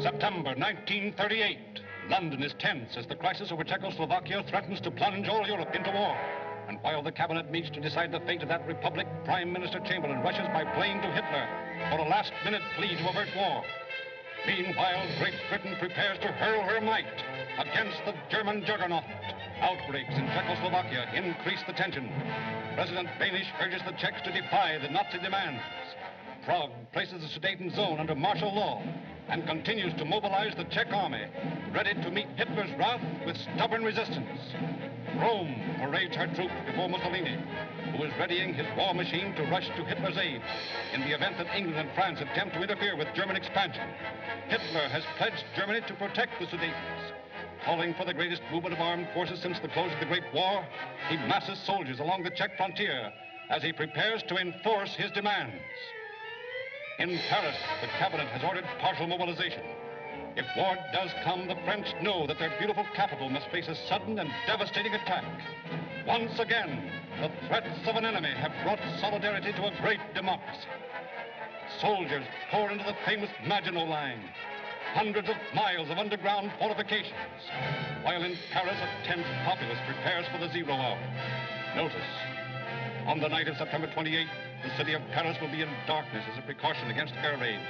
September 1938. London is tense as the crisis over Czechoslovakia threatens to plunge all Europe into war. And while the cabinet meets to decide the fate of that republic, Prime Minister Chamberlain rushes by plane to Hitler for a last-minute plea to avert war. Meanwhile, Great Britain prepares to hurl her might against the German juggernaut. Outbreaks in Czechoslovakia increase the tension. President Banish urges the Czechs to defy the Nazi demands. Prague places the Sudeten zone under martial law and continues to mobilize the Czech army, ready to meet Hitler's wrath with stubborn resistance. Rome parades her troops before Mussolini, who is readying his war machine to rush to Hitler's aid in the event that England and France attempt to interfere with German expansion. Hitler has pledged Germany to protect the Sudetens. Calling for the greatest movement of armed forces since the close of the Great War, he masses soldiers along the Czech frontier as he prepares to enforce his demands. In Paris, the cabinet has ordered partial mobilization. If war does come, the French know that their beautiful capital must face a sudden and devastating attack. Once again, the threats of an enemy have brought solidarity to a great democracy. Soldiers pour into the famous Maginot Line, hundreds of miles of underground fortifications, while in Paris a tense populace prepares for the 0 hour. Notice, on the night of September 28th, the city of Paris will be in darkness as a precaution against air raids.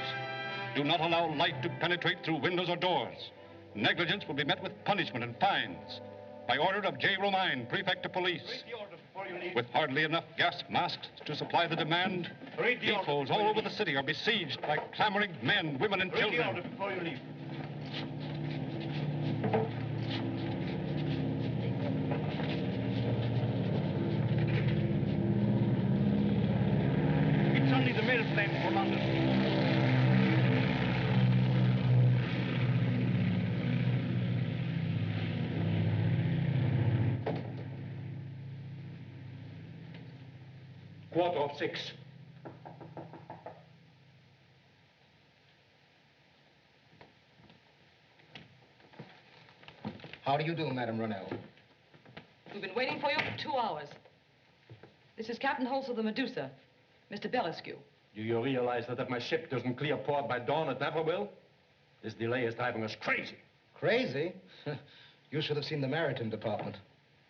Do not allow light to penetrate through windows or doors. Negligence will be met with punishment and fines. By order of J. Romaine, Prefect of Police. With hardly enough gas masks to supply the demand, depots all over the city are besieged by clamoring men, women, and children. Read the order before you leave. It's only the mail plane for London. Quarter of 6. How do you do, Madame Ronnell? We've been waiting for you for 2 hours. This is Captain Holtz of the Medusa, Mr. Belescu. Do you realize that if my ship doesn't clear port by dawn, it never will? This delay is driving us crazy. Crazy? You should have seen the Maritime Department.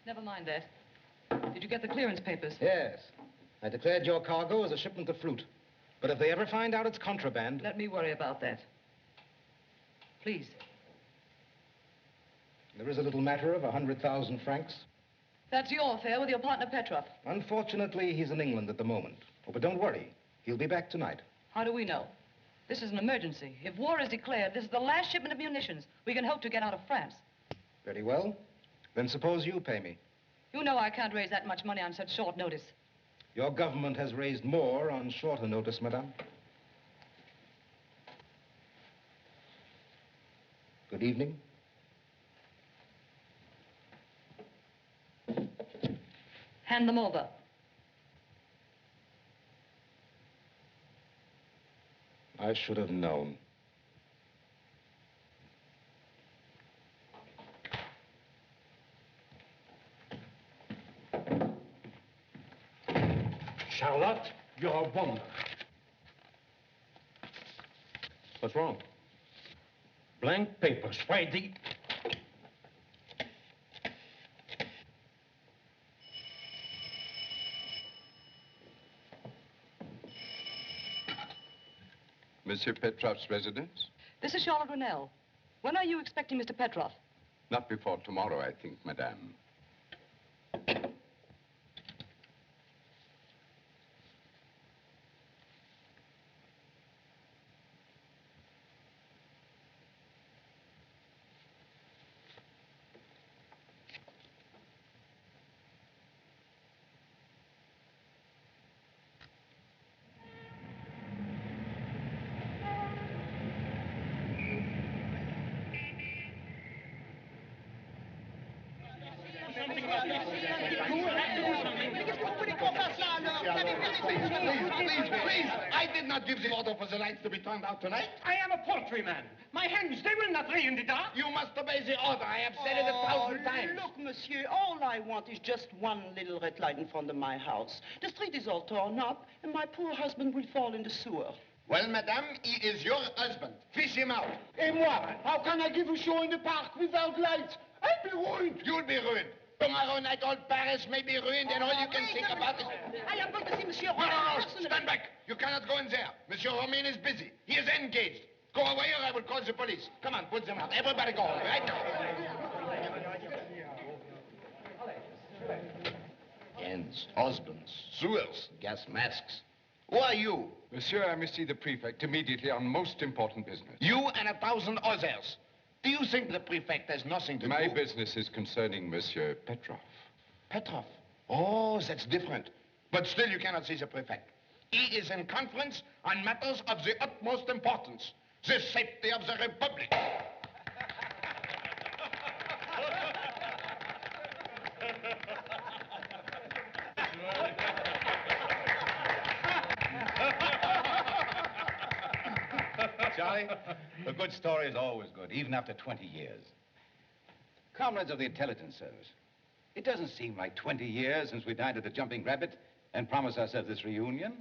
Never mind that. Did you get the clearance papers? Yes. I declared your cargo as a shipment of fruit. But if they ever find out it's contraband... Let me worry about that. Please. There is a little matter of 100,000 francs. That's your affair with your partner, Petroff. Unfortunately, he's in England at the moment. Oh, but don't worry. He'll be back tonight. How do we know? This is an emergency. If war is declared, this is the last shipment of munitions we can hope to get out of France. Very well. Then suppose you pay me. You know I can't raise that much money on such short notice. Your government has raised more on shorter notice, madame. Good evening. Hand them over. I should have known. Charlotte, you're a wonder. What's wrong? Blank papers. Why the... Monsieur Petroff's residence? This is Charlotte Ronnell. When are you expecting Mr. Petroff? Not before tomorrow, I think, madame. Please, I did not give the order for the lights to be turned out tonight. I am a poultryman. My hens, they will not lay in the dark. You must obey the order. I have said it 1,000 times. Look, monsieur, all I want is just one little red light in front of my house. The street is all torn up, and my poor husband will fall in the sewer. Well, madame, he is your husband. Fish him out. Et moi? How can I give a show in the park without lights? I'll be ruined. You'll be ruined. Tomorrow night, all Paris may be ruined, and all you can think about is... I am going to see Monsieur No, Ronnell. stand back. You cannot go in there. Monsieur Romaine is busy. He is engaged. Go away or I will call the police. Come on, put them out. Everybody go away, right now. Ends, husbands, sewers, gas masks. Who are you? Monsieur, I must see the prefect immediately on most important business. You and 1,000 others. Do you think the prefect has nothing to do? My business is concerning Monsieur Petroff. Petroff? Oh, that's different. But still, you cannot see the prefect. He is in conference on matters of the utmost importance. The safety of the Republic. Charlie, a good story is always good, even after 20 years. Comrades of the intelligence service, it doesn't seem like 20 years since we dined at the Jumping Rabbit and promised ourselves this reunion.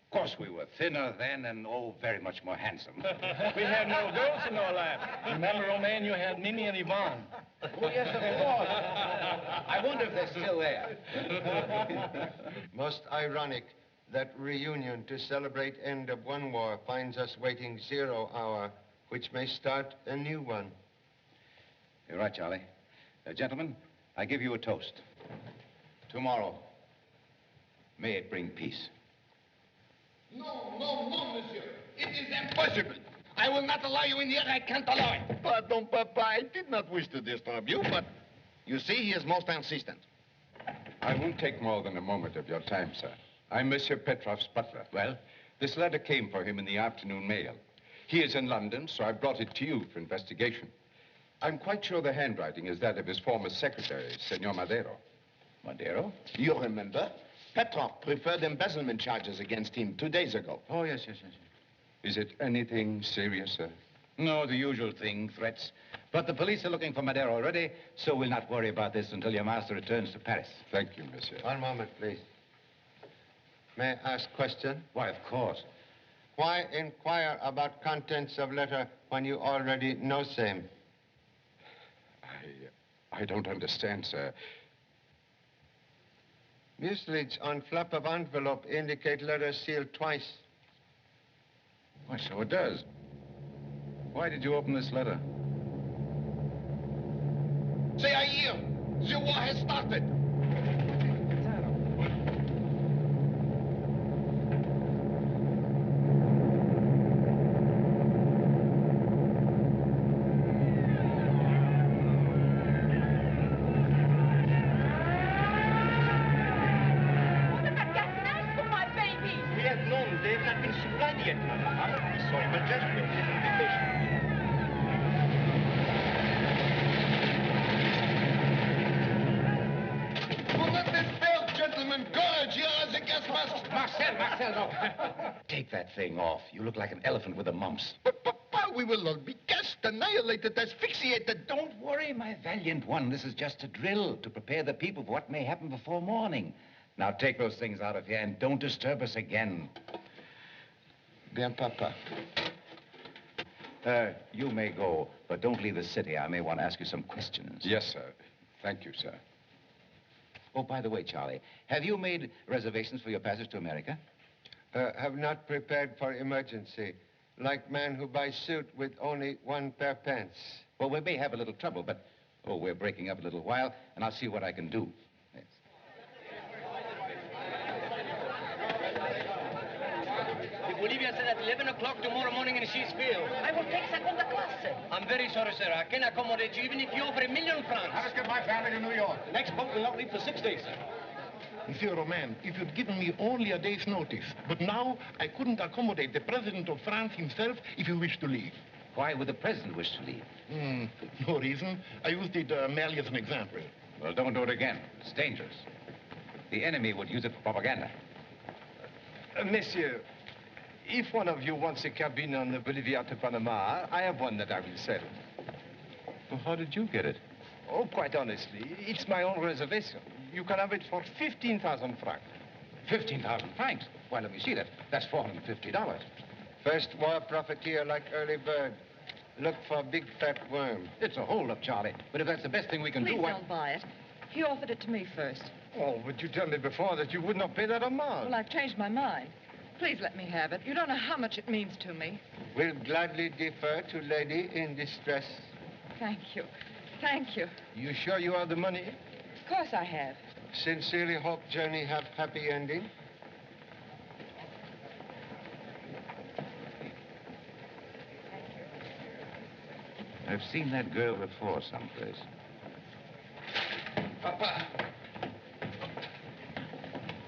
Of course, we were thinner then and, oh, very much more handsome. We had no girls in our life. Remember, Romaine, you had Mimi and Yvonne. Oh, yes, of course. I wonder if they're still there. Most ironic that reunion to celebrate end of one war finds us waiting 0 hour, which may start a new one. You're right, Charlie. Gentlemen, I give you a toast. Tomorrow, may it bring peace. No, no, no, monsieur. It is impossible. I will not allow you in here. I can't allow it. Pardon, Papa. I did not wish to disturb you, but you see, he is most insistent. I won't take more than a moment of your time, sir. I'm Monsieur Petroff's butler. Well? This letter came for him in the afternoon mail. He is in London, so I brought it to you for investigation. I'm quite sure the handwriting is that of his former secretary, Senor Madero. Madero? You remember? Petroff preferred embezzlement charges against him 2 days ago. Oh, yes. Is it anything serious, sir? No, the usual thing, threats. But the police are looking for Madero already, so we'll not worry about this until your master returns to Paris. Thank you, monsieur. One moment, please. May I ask a question? Why, of course. Why inquire about contents of letter when you already know same? I don't understand, sir. Mucilage on flap of envelope indicate letter sealed twice. Why, so it does. Why did you open this letter? They are here. The war has started. Marcel, no. Take that thing off. You look like an elephant with the mumps. But, Papa, we will all be gassed, annihilated, asphyxiated. Don't worry, my valiant one. This is just a drill to prepare the people for what may happen before morning. Now take those things out of here and don't disturb us again. Bien, Papa. You may go, but don't leave the city. I may want to ask you some questions. Yes, sir. Thank you, sir. Oh, by the way, Charlie, have you made reservations for your passage to America? Have not prepared for emergency. Like man who buys suit with only 1 pair pants. Well, we may have a little trouble, but, oh, we're breaking up a little while, and I'll see what I can do. Yes. The Bolivian said at 11 o'clock tomorrow morning in Sheetsfield. I will take segunda classe. I'm very sorry, sir. I can accommodate you even if you offer £1,000,000 francs. I must get my family to New York. The next boat will not leave for 6 days, sir. Monsieur Romaine, if you'd given me only a day's notice, but now I couldn't accommodate the President of France himself if he wished to leave. Why would the President wish to leave? No reason. I used it merely as an example. Well, don't do it again. It's dangerous. The enemy would use it for propaganda. Messieurs, if one of you wants a cabin on the Bolivia to Panama, I have one that I will sell. Well, how did you get it? Oh, quite honestly, it's my own reservation. You can have it for 15,000 francs. 15,000 francs? Why, let me see that. That's $450. First war profiteer like early bird. Look for big fat worm. It's a holdup, Charlie. But if that's the best thing we can Please do, don't buy it. He offered it to me first. Oh, but you told me before that you would not pay that amount. Well, I've changed my mind. Please let me have it. You don't know how much it means to me. We'll gladly defer to lady in distress. Thank you. Thank you. You sure you have the money? Of course I have. Sincerely hope journey have happy ending. I've seen that girl before someplace. Papa.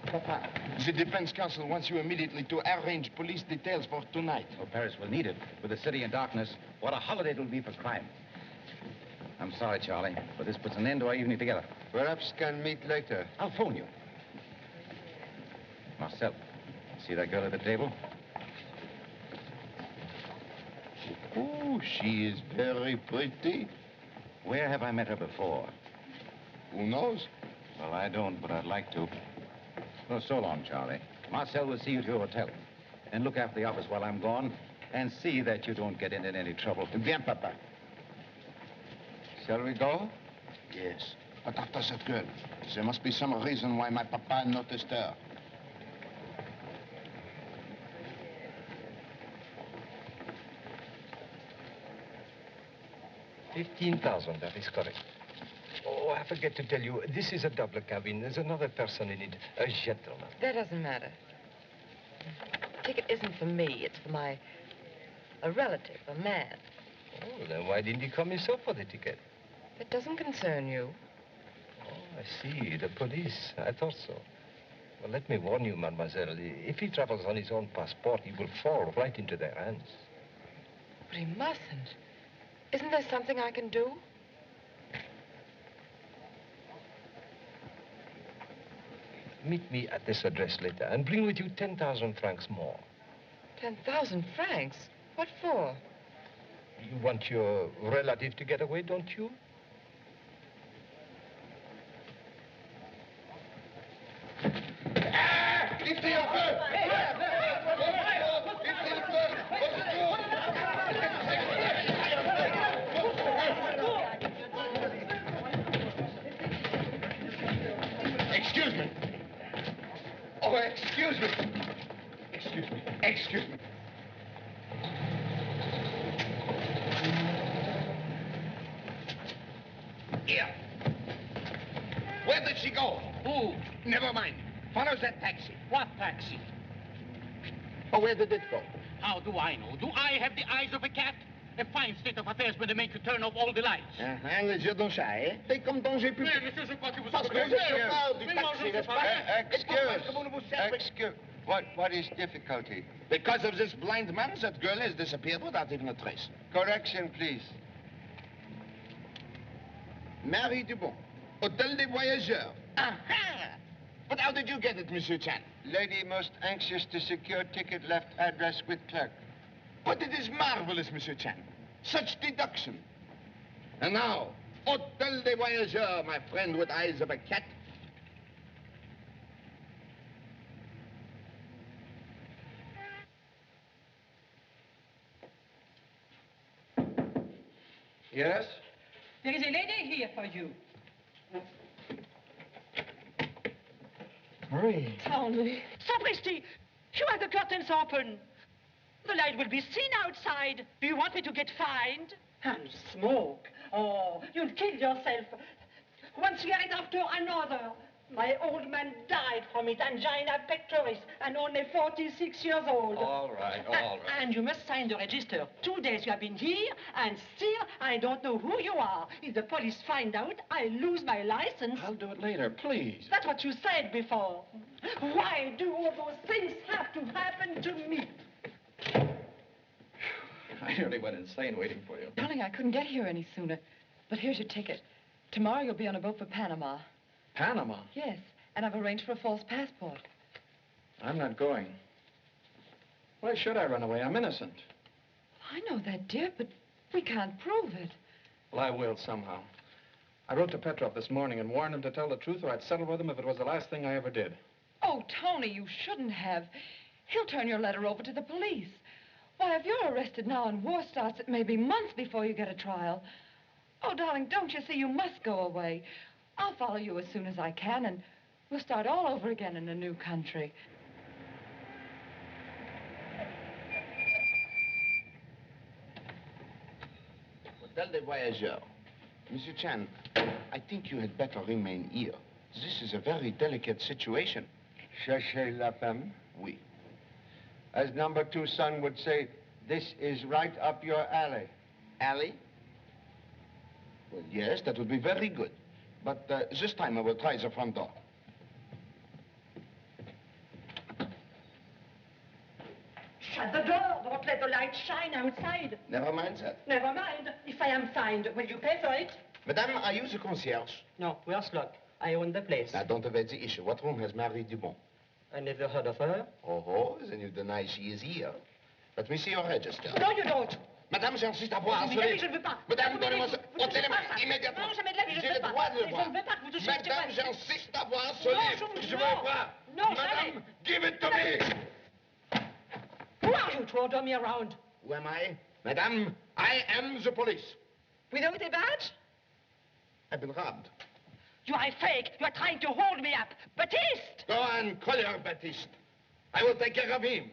Papa, the defense counsel wants you immediately to arrange police details for tonight. Oh, Paris will need it. With the city in darkness, what a holiday it'll be for crime. I'm sorry, Charlie, but this puts an end to our evening together. Perhaps can meet later. I'll phone you. Marcel, see that girl at the table? Oh, she is very pretty. Where have I met her before? Who knows? Well, I don't, but I'd like to. Well, so long, Charlie. Marcel will see you to your hotel. And look after the office while I'm gone, and see that you don't get into any trouble. Bien, Papa. Shall we go? Yes, but after that girl, there must be some reason why my papa noticed her. $15,000, that is correct. Oh, I forget to tell you, this is a double cabin. There's another person in it, a gentleman. That doesn't matter. The ticket isn't for me. It's for a relative, a man. Oh, then why didn't he come himself for the ticket? That doesn't concern you. Oh, I see. The police. I thought so. Well, let me warn you, mademoiselle. If he travels on his own passport, he will fall right into their hands. But he mustn't. Isn't there something I can do? Meet me at this address later and bring with you 10,000 francs more. 10,000 francs? What for? You want your relative to get away, don't you? Excuse me. Oh, excuse me. Excuse me. Excuse me. Here. Where did she go? Who? Never mind. Follow that taxi. What taxi? Oh, where did it go? How do I know? Do I have the eyes of a cat? A fine state of affairs when they make you turn off all the lights. Les yeux d'un chat, eh? T'es comme danger plus. Mais, monsieur, je crois que vous Parce que vous êtes chauffeur du taxi, n'est-ce pas? Excuse. What is difficulty? Because of this blind man, that girl has disappeared without even a trace. Correction, please. Mary Dubon, Hôtel des Voyageurs. Aha! But how did you get it, Monsieur Chan? Lady most anxious to secure ticket left address with Clarke. But it is marvelous, Monsieur Chan. Such deduction. And now, Hôtel des Voyageurs, my friend with eyes of a cat. Yes? There is a lady here for you. Marie. Tony. Sapristi, you have the curtains open. The light will be seen outside. Do you want me to get fined? And smoke. Oh, you'll kill yourself. One cigarette after another. My old man died from it, angina pectoris, and only 46 years old. All right. And you must sign the register. 2 days you have been here, and still I don't know who you are. If the police find out, I lose my license. I'll do it later, please. That's what you said before. Why do all those things have to happen to me? I nearly went insane waiting for you. Darling, I couldn't get here any sooner. But here's your ticket. Tomorrow you'll be on a boat for Panama. Panama? Yes, and I've arranged for a false passport. I'm not going. Why should I run away? I'm innocent. I know that, dear, but we can't prove it. Well, I will somehow. I wrote to Petroff this morning and warned him to tell the truth or I'd settle with him if it was the last thing I ever did. Oh, Tony, you shouldn't have. He'll turn your letter over to the police. Why, if you're arrested now and war starts, it may be months before you get a trial. Oh, darling, don't you see? You must go away. I'll follow you as soon as I can, and we'll start all over again in a new country. Hotel des Voyageurs. Monsieur Chan, I think you had better remain here. This is a very delicate situation. Cherchez la femme. Oui. As number 2 son would say, this is right up your alley. Alley? Well, yes, that would be very good. But this time I will try the front door. Shut the door. Don't let the light shine outside. Never mind that. Never mind. If I am fined, will you pay for it? Madame, are you the concierge? No, we are Slot. I own the place. Now, don't evade the issue. What room has Marie Dubon? I never heard of her. Oh, then you deny she is here. Let me see your register. No, you don't. Madame, j'insiste à voir Je celui... je ne veux pas. Madame, donnez-moi ça. Ôtez les mains, pas ça. immédiatement. Non, jamais de la vie, je J'ai ne veux le pas. droit de le Je voir. ne veux pas que vous touchiez. Madame, j'insiste à voir ce Non, livre. je Je veux non. le voir. Non, Madame, give it to me. Who are you to order me around? Who am I? Madame, I am the police. Without a badge? I've been robbed. You are a fake. You are trying to hold me up. Baptiste! Go on, call your Baptiste. I will take care of him.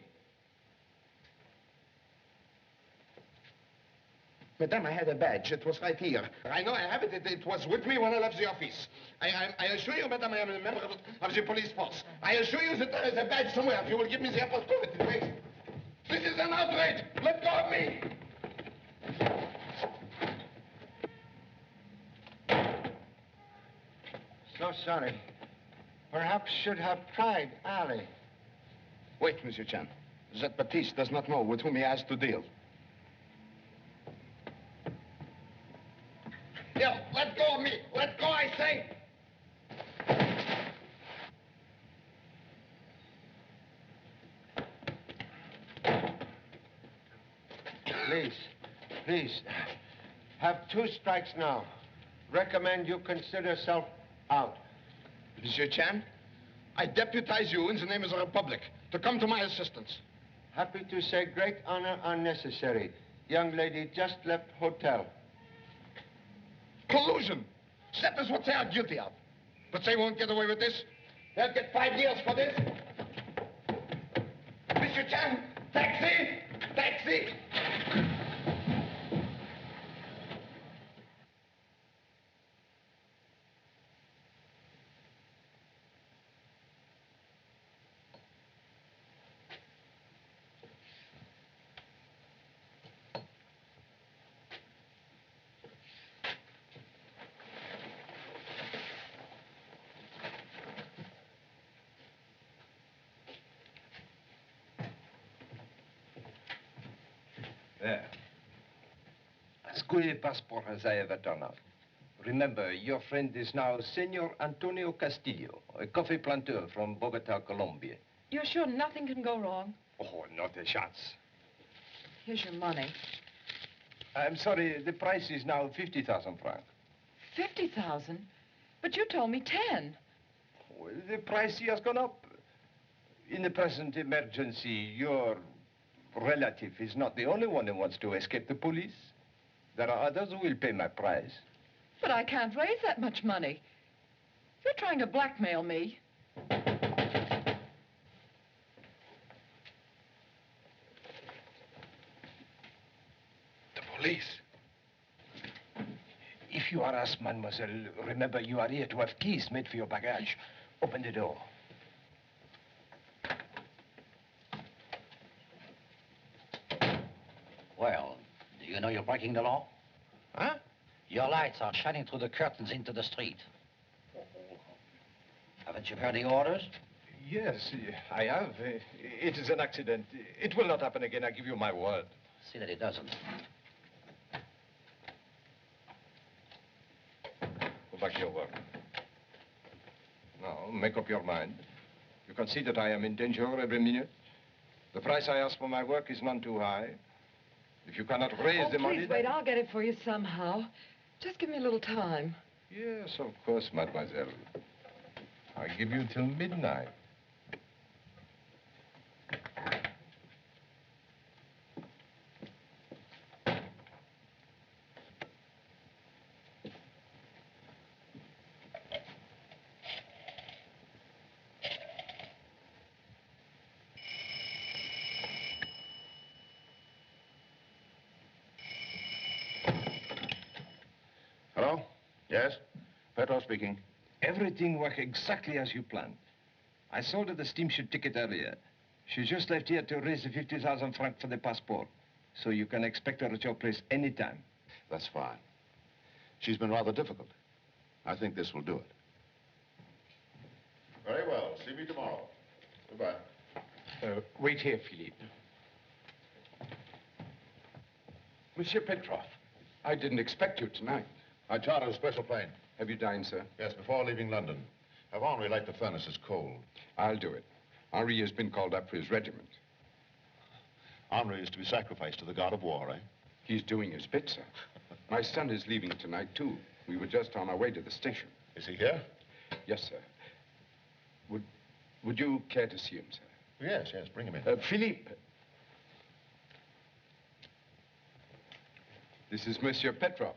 Madame, I had a badge. It was right here. I know I have it. It was with me when I left the office. I assure you, Madame, I am a member of the police force. I assure you that there is a badge somewhere. If you will give me the opportunity. Wait. This is an outrage. Let go of me. So sorry. Perhaps should have tried alley. Wait, Monsieur Chan. That Baptiste does not know with whom he has to deal. Here, let go of me. Let go, I say. Please, please. Have 2 strikes now. Recommend you consider yourself out. Monsieur Chan, I deputize you in the name of the Republic to come to my assistance. Happy to say great honor unnecessary. Young lady just left hotel. Collusion. That is what they are guilty of. But they won't get away with this. They'll get 5 years for this. Monsieur Chan, taxi! Taxi! There. As good a passport as I ever turned out. Remember, your friend is now Senor Antonio Castillo, a coffee planter from Bogota, Colombia. You're sure nothing can go wrong? Oh, not a chance. Here's your money. I'm sorry, the price is now 50,000 francs. 50,000? But you told me 10. Well, the price has gone up. In the present emergency, your relative is not the only one who wants to escape the police. There are others who will pay my price. But I can't raise that much money. You're trying to blackmail me. The police? If you are asked, mademoiselle, remember you are here to have keys made for your baggage. Open the door. Well, do you know you're breaking the law? Huh? Your lights are shining through the curtains into the street. Haven't you heard the orders? Yes, I have. It is an accident. It will not happen again, I give you my word. See that it doesn't. Go back to your work. Now, make up your mind. You can see that I am in danger every minute. The price I ask for my work is none too high. If you cannot raise the money... Please wait, I'll get it for you somehow. Just give me a little time. Yes, of course, mademoiselle. I give you till midnight. Yes? Pedro speaking. Everything worked exactly as you planned. I sold her the steamship ticket earlier. She just left here to raise the 50,000 francs for the passport. So you can expect her at your place anytime. That's fine. She's been rather difficult. I think this will do it. Very well. See me tomorrow. Goodbye. Wait here, Philippe. Monsieur Petroff, I didn't expect you tonight. I chartered a special plane. Have you dined, sir? Yes, before leaving London. Have Henri light the furnaces cold. I'll do it. Henri has been called up for his regiment. Henri is to be sacrificed to the god of war, eh? He's doing his bit, sir. My son is leaving tonight, too. We were just on our way to the station. Is he here? Yes, sir. Would you care to see him, sir? Yes, bring him in. Philippe. This is Monsieur Petroff.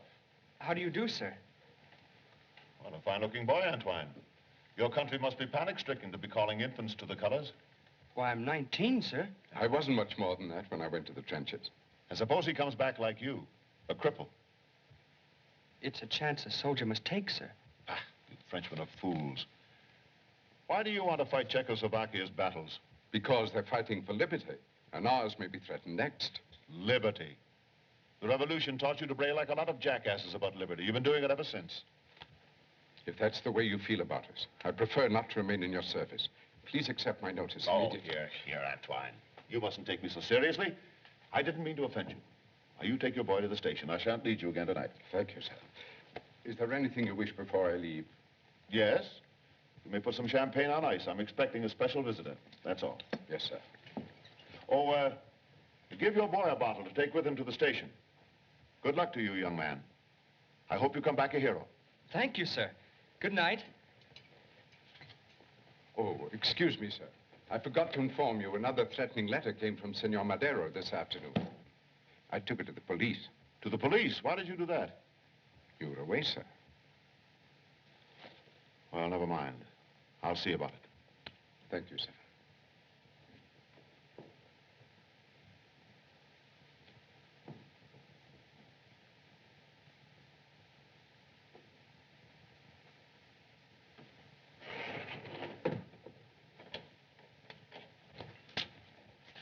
How do you do, sir? What a fine-looking boy, Antoine. Your country must be panic-stricken to be calling infants to the colors. Why, I'm 19, sir. I wasn't much more than that when I went to the trenches. And suppose he comes back like you, a cripple. It's a chance a soldier must take, sir. Ah, you Frenchmen are fools. Why do you want to fight Czechoslovakia's battles? Because they're fighting for liberty, and ours may be threatened next. Liberty. The revolution taught you to bray like a lot of jackasses about liberty. You've been doing it ever since. If that's the way you feel about us, I prefer not to remain in your service. Please accept my notice immediately. Here, Antoine. You mustn't take me so seriously. I didn't mean to offend you. Now, you take your boy to the station. I shan't lead you again tonight. Thank you, sir. Is there anything you wish before I leave? Yes. You may put some champagne on ice. I'm expecting a special visitor. That's all. Yes, sir. Oh, give your boy a bottle to take with him to the station. Good luck to you, young man. I hope you come back a hero. Thank you, sir. Good night. Oh, excuse me, sir. I forgot to inform you another threatening letter came from Senor Madero this afternoon. I took it to the police. To the police? Why did you do that? You were away, sir. Well, never mind. I'll see about it. Thank you, sir.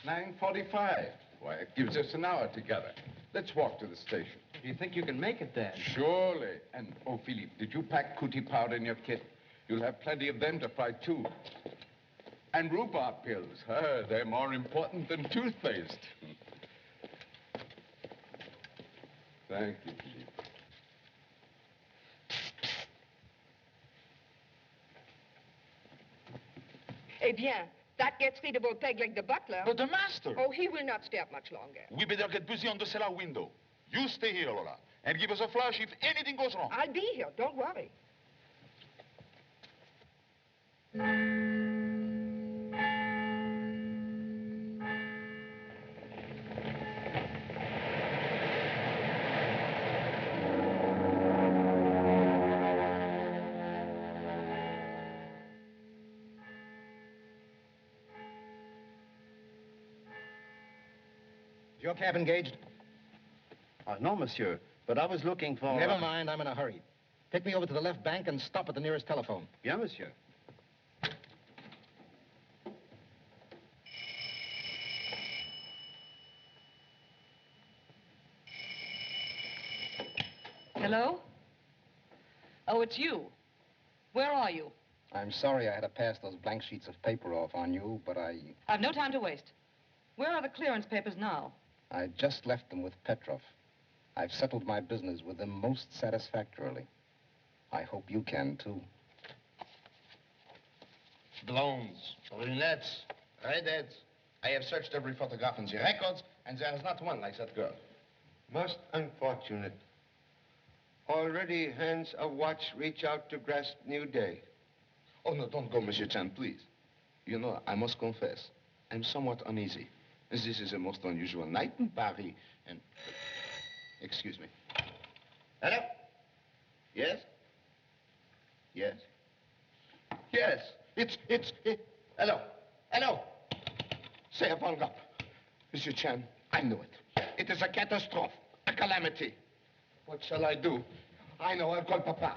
"9:45. Why, it gives us an hour together. Let's walk to the station. Do you think you can make it there? Surely. And, oh, Philippe, did you pack cootie powder in your kit? You'll have plenty of them to fight, too. And rhubarb pills. They're more important than toothpaste. Thank you, Philippe. Eh bien, that gets rid of old Peg like the butler. But the master! Oh, he will not stay up much longer. We better get busy on the cellar window. You stay here, Lola, and give us a flash if anything goes wrong. I'll be here, don't worry. Your cab engaged? No, monsieur. But I was looking for... Never mind, I'm in a hurry. Take me over to the left bank and stop at the nearest telephone. Bien, monsieur. Hello? Oh, it's you. Where are you? I'm sorry I had to pass those blank sheets of paper off on you, but I've no time to waste. Where are the clearance papers now? I just left them with Petroff. I've settled my business with them most satisfactorily. I hope you can, too. Blondes, brunettes, redheads. I have searched every photograph in the records, and there is not one like that girl. Most unfortunate. Already hands of watch reach out to grasp new day. Oh, no, don't go, Monsieur Chan, please. You know, I must confess, I'm somewhat uneasy. This is a most unusual night in Bari, and... Excuse me. Hello? Yes? Yes? Yes, it's... Hello? Hello? Say a hung up. Monsieur Chan, I knew it. It is a catastrophe, a calamity. What shall I do? I know. I'll call Papa.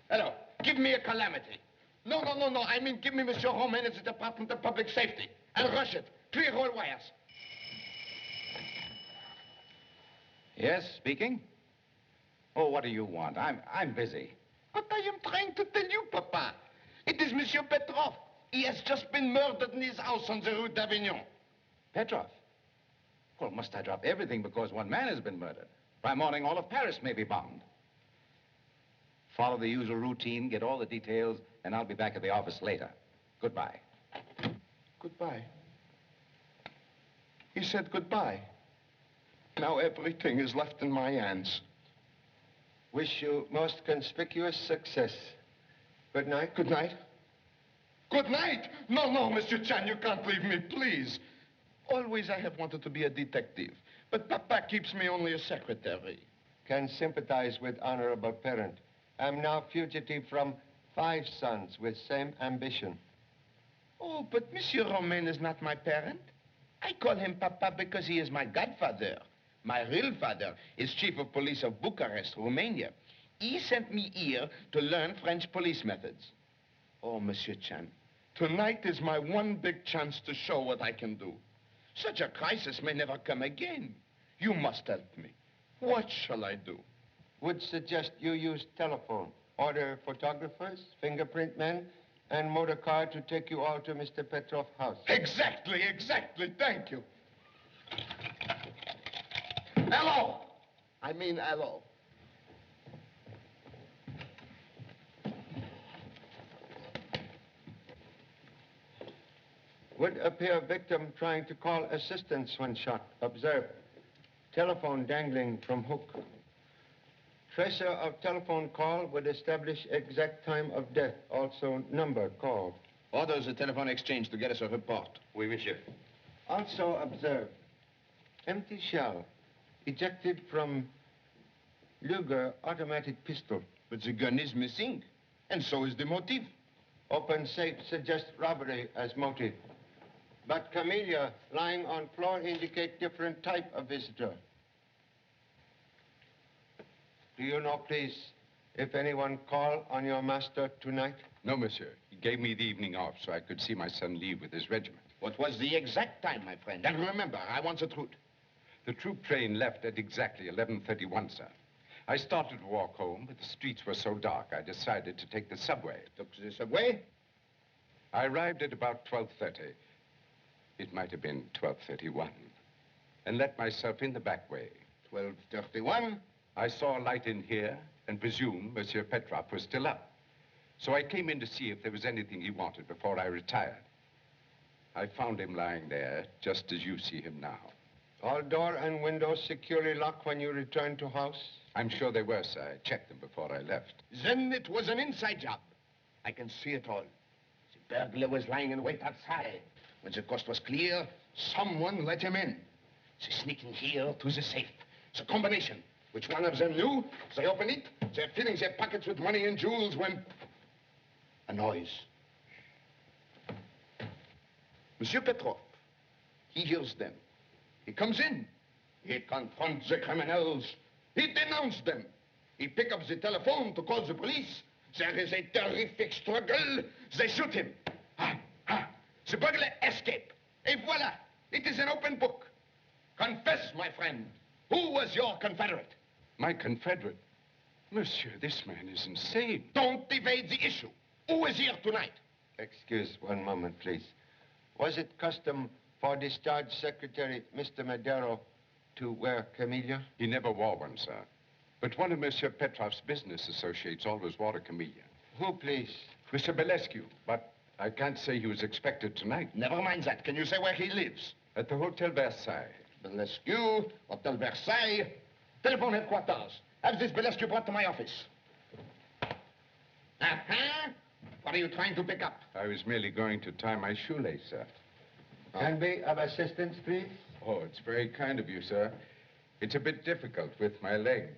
Hello. Give me a calamity. No. I mean, give me Monsieur Romaine at the Department of Public Safety. I'll rush it. Clear all wires. Yes, speaking. Oh, what do you want? I'm busy. But I am trying to tell you, Papa. It is Monsieur Petroff. He has just been murdered in his house on the Rue d'Avignon. Petroff? Well, must I drop everything because one man has been murdered? By morning, all of Paris may be bombed. Follow the usual routine, get all the details, and I'll be back at the office later. Goodbye. Goodbye. He said goodbye. Now everything is left in my hands. Wish you most conspicuous success. Good night. Good night. Good night! No, Monsieur Chan, you can't leave me, please. Always I have wanted to be a detective, but Papa keeps me only a secretary. Can sympathize with honorable parent. I'm now fugitive from 5 sons with same ambition. Oh, but Monsieur Romaine is not my parent. I call him Papa because he is my godfather. My real father is chief of police of Bucharest, Romania. He sent me here to learn French police methods. Oh, Monsieur Chan, tonight is my one big chance to show what I can do. Such a crisis may never come again. You must help me. What shall I do? Would suggest you use telephone. Order photographers, fingerprint men, and motor car to take you all to Mr. Petroff's house. Exactly. Thank you. Hello. I mean, hello. Would appear victim trying to call assistance when shot. Observe. Telephone dangling from hook. Tracer of telephone call would establish exact time of death. Also number called. Orders the telephone exchange to get us a report. Oui, monsieur. Also observe. Empty shell. Ejected from Luger automatic pistol. But the gun is missing. And so is the motive. Open safe suggests robbery as motive. But camellia lying on floor indicate different type of visitor. Do you know, please, if anyone called on your master tonight? No, monsieur. He gave me the evening off so I could see my son leave with his regiment. What was the exact time, my friend? And remember, I want the truth. The troop train left at exactly 11:31, sir. I started to walk home, but the streets were so dark, I decided to take the subway. Took the subway? I arrived at about 12:30. It might have been 12:31. And let myself in the back way. 12:31? I saw a light in here and presumed Monsieur Petroff was still up. So I came in to see if there was anything he wanted before I retired. I found him lying there, just as you see him now. All door and windows securely locked when you returned to house? I'm sure they were, sir. I checked them before I left. Then it was an inside job. I can see it all. The burglar was lying in wait outside. When the coast was clear, someone let him in. They sneak in here to the safe. It's a combination. Which one of them knew? They open it. They're filling their pockets with money and jewels when... a noise. Monsieur Petroff, he hears them. He comes in. He confronts the criminals. He denounced them. He pick up the telephone to call the police. There is a terrific struggle. They shoot him. The burglar escape. Et voila. It is an open book. Confess, my friend. Who was your confederate? My confederate? Monsieur, this man is insane. Don't evade the issue. Who is here tonight? Excuse one moment, please. Was it custom for discharged Secretary Mr. Madero to wear camellia? He never wore one, sir. But one of Monsieur Petroff's business associates always wore a camellia. Who, please? Mr. Belescu, but I can't say he was expected tonight. Never mind that. Can you say where he lives? At the Hotel Versailles. Belescu, Hotel Versailles. Telephone headquarters. Have this Belescu brought to my office. What are you trying to pick up? I was merely going to tie my shoelace, sir. Can be of assistance, please? Oh, it's very kind of you, sir. It's a bit difficult with my leg.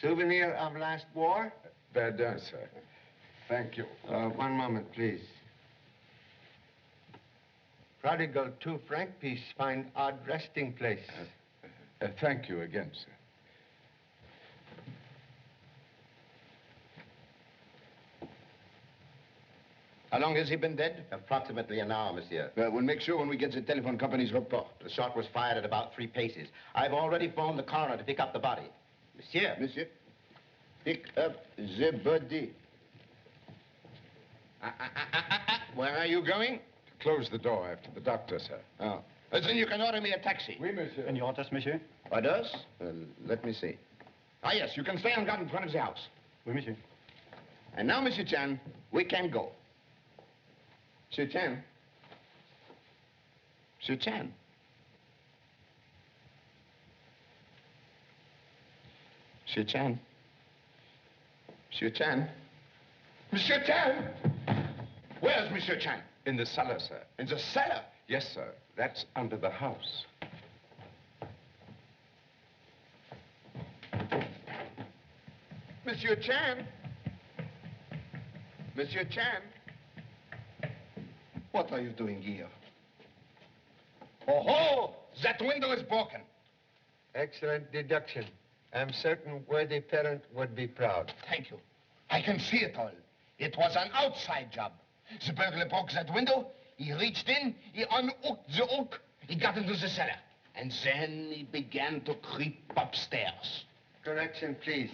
Souvenir of last war? Verdun, sir. Thank you. One moment, please. Prodigal 2 franc piece find odd resting place. Thank you again, sir. How long has he been dead? Approximately an hour, monsieur. We'll make sure when we get the telephone company's report. The shot was fired at about 3 paces. I've already phoned the coroner to pick up the body. Monsieur. Monsieur, pick up the body. Where are you going? Close the door after the doctor, sir. Oh. Then you can order me a taxi. Oui, monsieur. And your orders, monsieur? Orders? Let me see. Ah, yes, you can stay on guard in front of the house. Oui, monsieur. And now, Monsieur Chan, we can go. Monsieur Chan. Monsieur Chan. Monsieur Chan. Monsieur Chan. Monsieur Chan! Where's Monsieur Chan? In the cellar, sir. In the cellar? Yes, sir. That's under the house. Monsieur Chan? Monsieur Chan? What are you doing here? Oh, ho! That window is broken. Excellent deduction. I'm certain worthy parent would be proud. Thank you. I can see it all. It was an outside job. The burglar broke that window. He reached in, he unhooked the hook, he got into the cellar. And then he began to creep upstairs. Correction, please.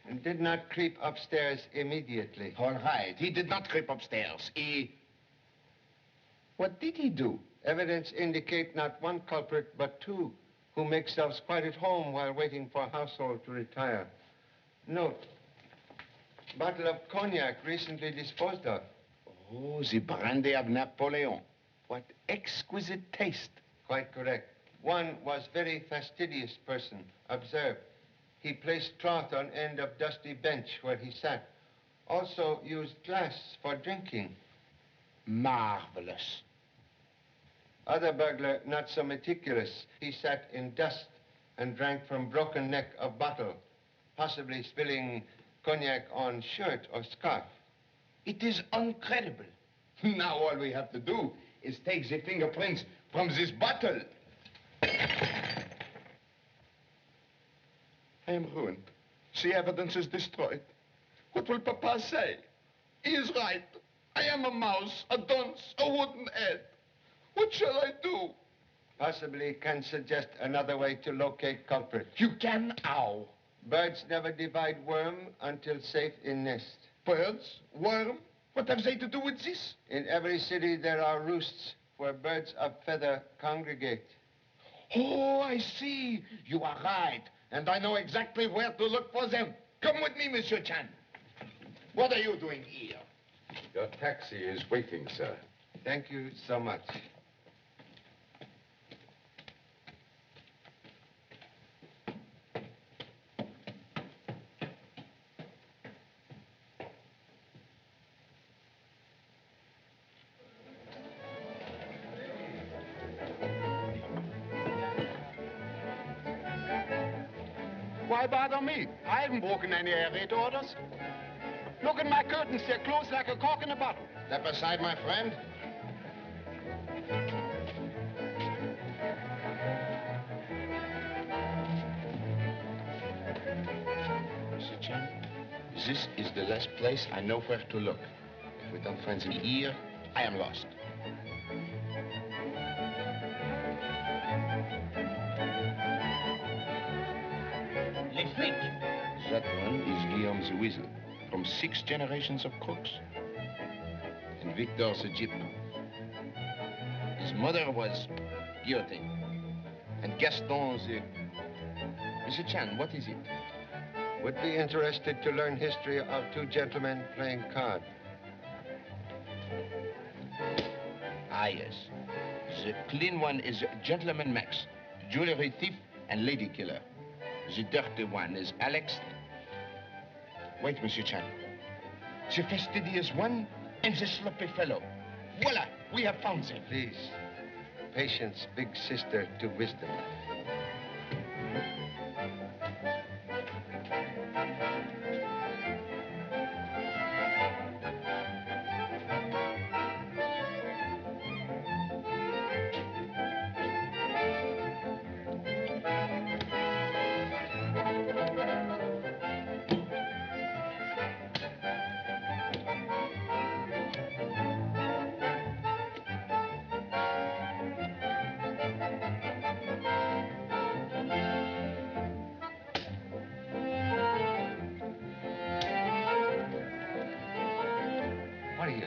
And did not creep upstairs immediately. All right. He did not creep upstairs. What did he do? Evidence indicate not one culprit, but two, who make themselves quite at home while waiting for household to retire. Note, bottle of cognac recently disposed of. Oh, the brandy of Napoleon. What exquisite taste. Quite correct. One was very fastidious person. Observe, he placed cloth on end of dusty bench where he sat. Also used glass for drinking. Marvelous. Other burglar, not so meticulous. He sat in dust and drank from broken neck of bottle, possibly spilling cognac on shirt or scarf. It is incredible. Now all we have to do is take the fingerprints from this bottle. I am ruined. The evidence is destroyed. What will Papa say? He is right. I am a mouse, a dunce, a wooden head. What shall I do? Possibly can suggest another way to locate culprit. You can how? Birds never divide worm until safe in nest. Birds? Worm? What have they to do with this? In every city there are roosts where birds of feather congregate. Oh, I see. You are right. And I know exactly where to look for them. Come with me, Monsieur Chan. What are you doing here? Your taxi is waiting, sir. Thank you so much. Why bother me? I haven't broken any air raid orders. Look at my curtains. They're closed like a cork in a bottle. Step aside, my friend. Mr. Chan, this is the last place I know where to look. If we don't find them here, I am lost. That one is Guillaume the Weasel, from 6 generations of crooks. And Victor the Gyp. His mother was guillotined. And Gaston the... Mr. Chan, what is it? Would be interested to learn history of two gentlemen playing card. Ah, yes. The clean one is Gentleman Max, jewelry thief and lady killer. The dirty one is Alex. Wait, Monsieur Chan. The fastidious one and the sloppy fellow. Voila, we have found them. Please, patience, big sister to wisdom.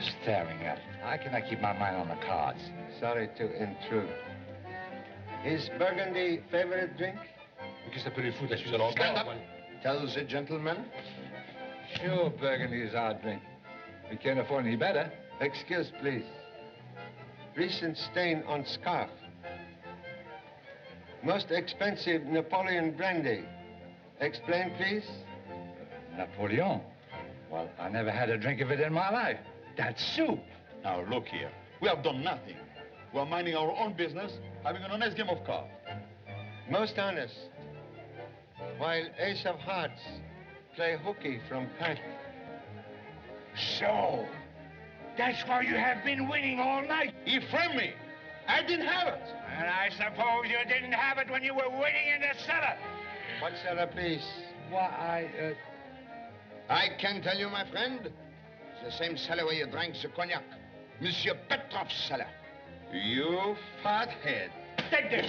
you staring at? How can I keep my mind on the cards? Sorry to intrude. Is Burgundy favorite drink? Qu'est-ce que ça peut les foutre, la Suisse à l'encore? Stand up. Tell the gentleman. Sure, Burgundy is our drink. We can't afford any better. Excuse, please. Recent stain on scarf. Most expensive Napoleon brandy. Explain, please. Napoleon? Well, I never had a drink of it in my life. That's soup. Now, look here. We have done nothing. We're minding our own business, having an honest game of cards. Most honest. While Ace of Hearts play hooky from pack. So, that's why you have been winning all night. He framed me. I didn't have it. And I suppose you didn't have it when you were waiting in the cellar. What cellar, please? Why, I can tell you, my friend, it's the same cellar where you drank the cognac. Monsieur Petroff's cellar. You fathead. Take this.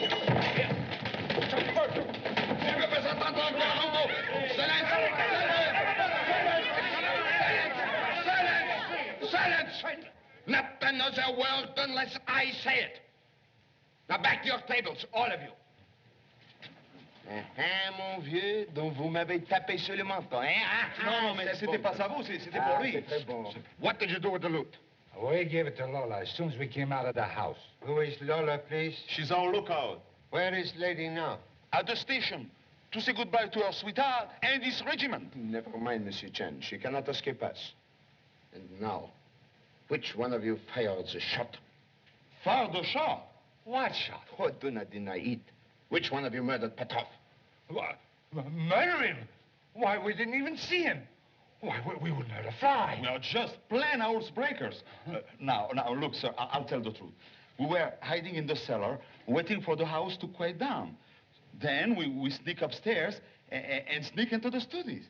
Silence! Not another word unless I say it. Now back to your tables, all of you. Mon vieux, donc vous m'avez tapé sur le menton, hein? Non, mais c'était pas ça, vous, c'était pour lui. Très bon. What did you do with the loot? We gave it to Lola as soon as we came out of the house. Who is Lola, please? She's our lookout. Where is lady now? At the station, to say goodbye to her sweetheart and his regiment. Never mind, Monsieur Chen. She cannot escape us. And now, which one of you fired the shot? Fired the shot? What shot? Oh, do not deny it. Which one of you murdered Petroff? What? Murder him? Why, we didn't even see him. Why, we wouldn't hurt a fly. We are just plain housebreakers. Now, look, sir, I'll tell the truth. We were hiding in the cellar, waiting for the house to quiet down. Then we sneak upstairs and sneak into the studios.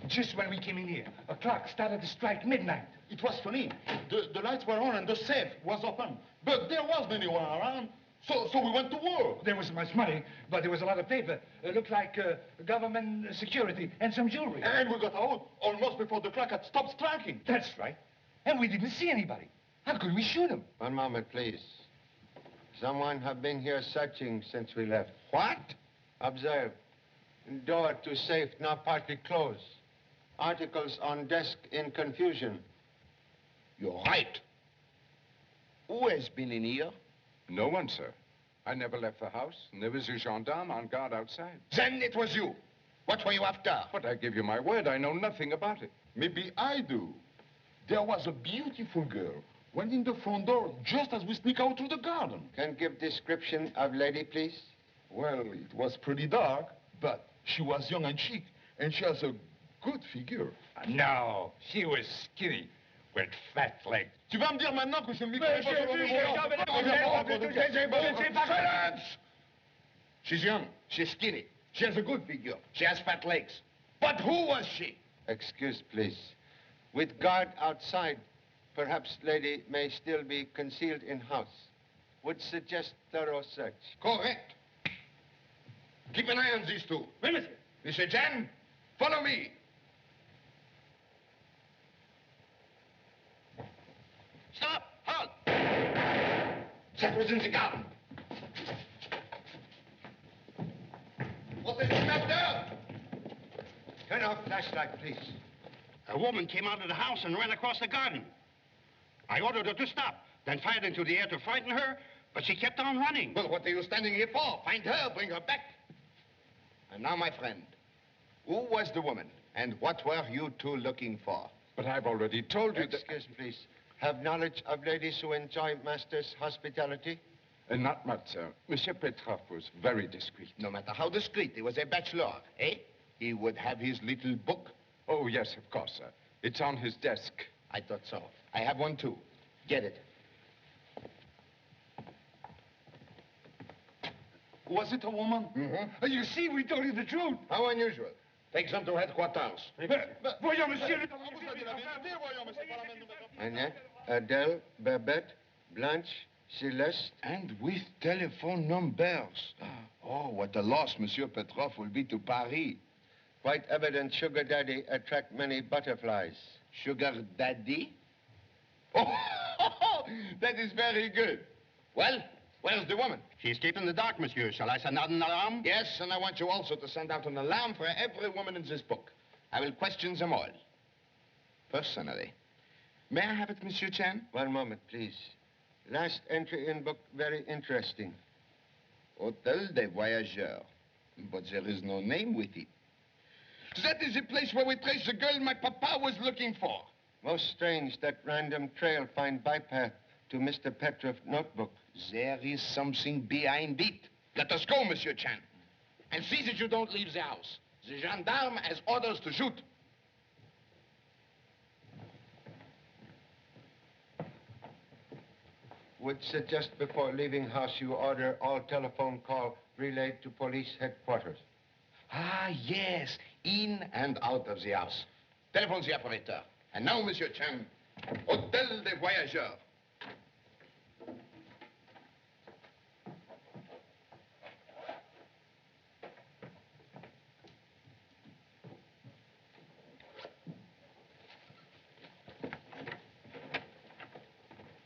Just when we came in here, a clock started to strike midnight. It was funny. The lights were on and the safe was open. But there wasn't anyone around. So we went to work. There wasn't much money, but there was a lot of paper. It looked like government security and some jewelry. And we got out almost before the clock had stopped striking. That's right. And we didn't see anybody. How could we shoot him? One moment, please. Someone have been here searching since we left. What? Observe. Door to safe now partly closed. Articles on desk in confusion. You're right. Who has been in here? No one, sir. I never left the house, and there was a gendarme on guard outside. Then it was you. What were you after? But I give you my word, I know nothing about it. Maybe I do. There was a beautiful girl. Went in the front door just as we sneak out through the garden. Can give description of lady, please? Well, it was pretty dark, but she was young and chic, and she has a good figure. No, she was skinny, with fat legs. Tu vas me dire maintenant que je ne m'y Silence! She's young. She's skinny. She has a good figure. She has fat legs. But who was she? Excuse, please. With guard outside, perhaps lady may still be concealed in house. Would suggest thorough search. Correct. Keep an eye on these two. Oui, monsieur. Monsieur Chen, follow me. Stop! Halt! That was in the garden. What is the matter? Turn off flashlight, please. A woman came out of the house and ran across the garden. I ordered her to stop, then fired into the air to frighten her, but she kept on running. Well, what are you standing here for? Find her, bring her back. And now, my friend, who was the woman, and what were you two looking for? But I've already told you that... Excuse, please. Have knowledge of ladies who enjoy master's hospitality? Not much, sir. Monsieur Petroff was very discreet. No matter how discreet, he was a bachelor, eh? He would have his little book. Oh, yes, of course, sir. It's on his desk. I thought so. I have one, too. Get it. Was it a woman? Mm-hmm. You see, we told you the truth. How unusual. Take some to headquarters. Voyons, monsieur. Annette, Adele, Babette, Blanche, Celeste. And with telephone numbers. Oh, what a loss Monsieur Petroff will be to Paris. Quite evident sugar daddy attract many butterflies. Sugar daddy? Oh, that is very good. Well, where's the woman? She's keeping the dark, monsieur. Shall I send out an alarm? Yes, and I want you also to send out an alarm for every woman in this book. I will question them all. Personally. May I have it, Monsieur Chan? One moment, please. Last entry in book, very interesting. Hôtel des Voyageurs. But there is no name with it. That is the place where we trace the girl my papa was looking for. Most strange, that random trail find bypath to Mr. Petroff notebook. There is something behind it. Let us go, Monsieur Chan. And see that you don't leave the house. The gendarme has orders to shoot. Would suggest before leaving house you order all telephone call relayed to police headquarters. Ah, yes. In and out of the house. Telephone the operator. And now, Monsieur Chan, Hôtel des Voyageurs.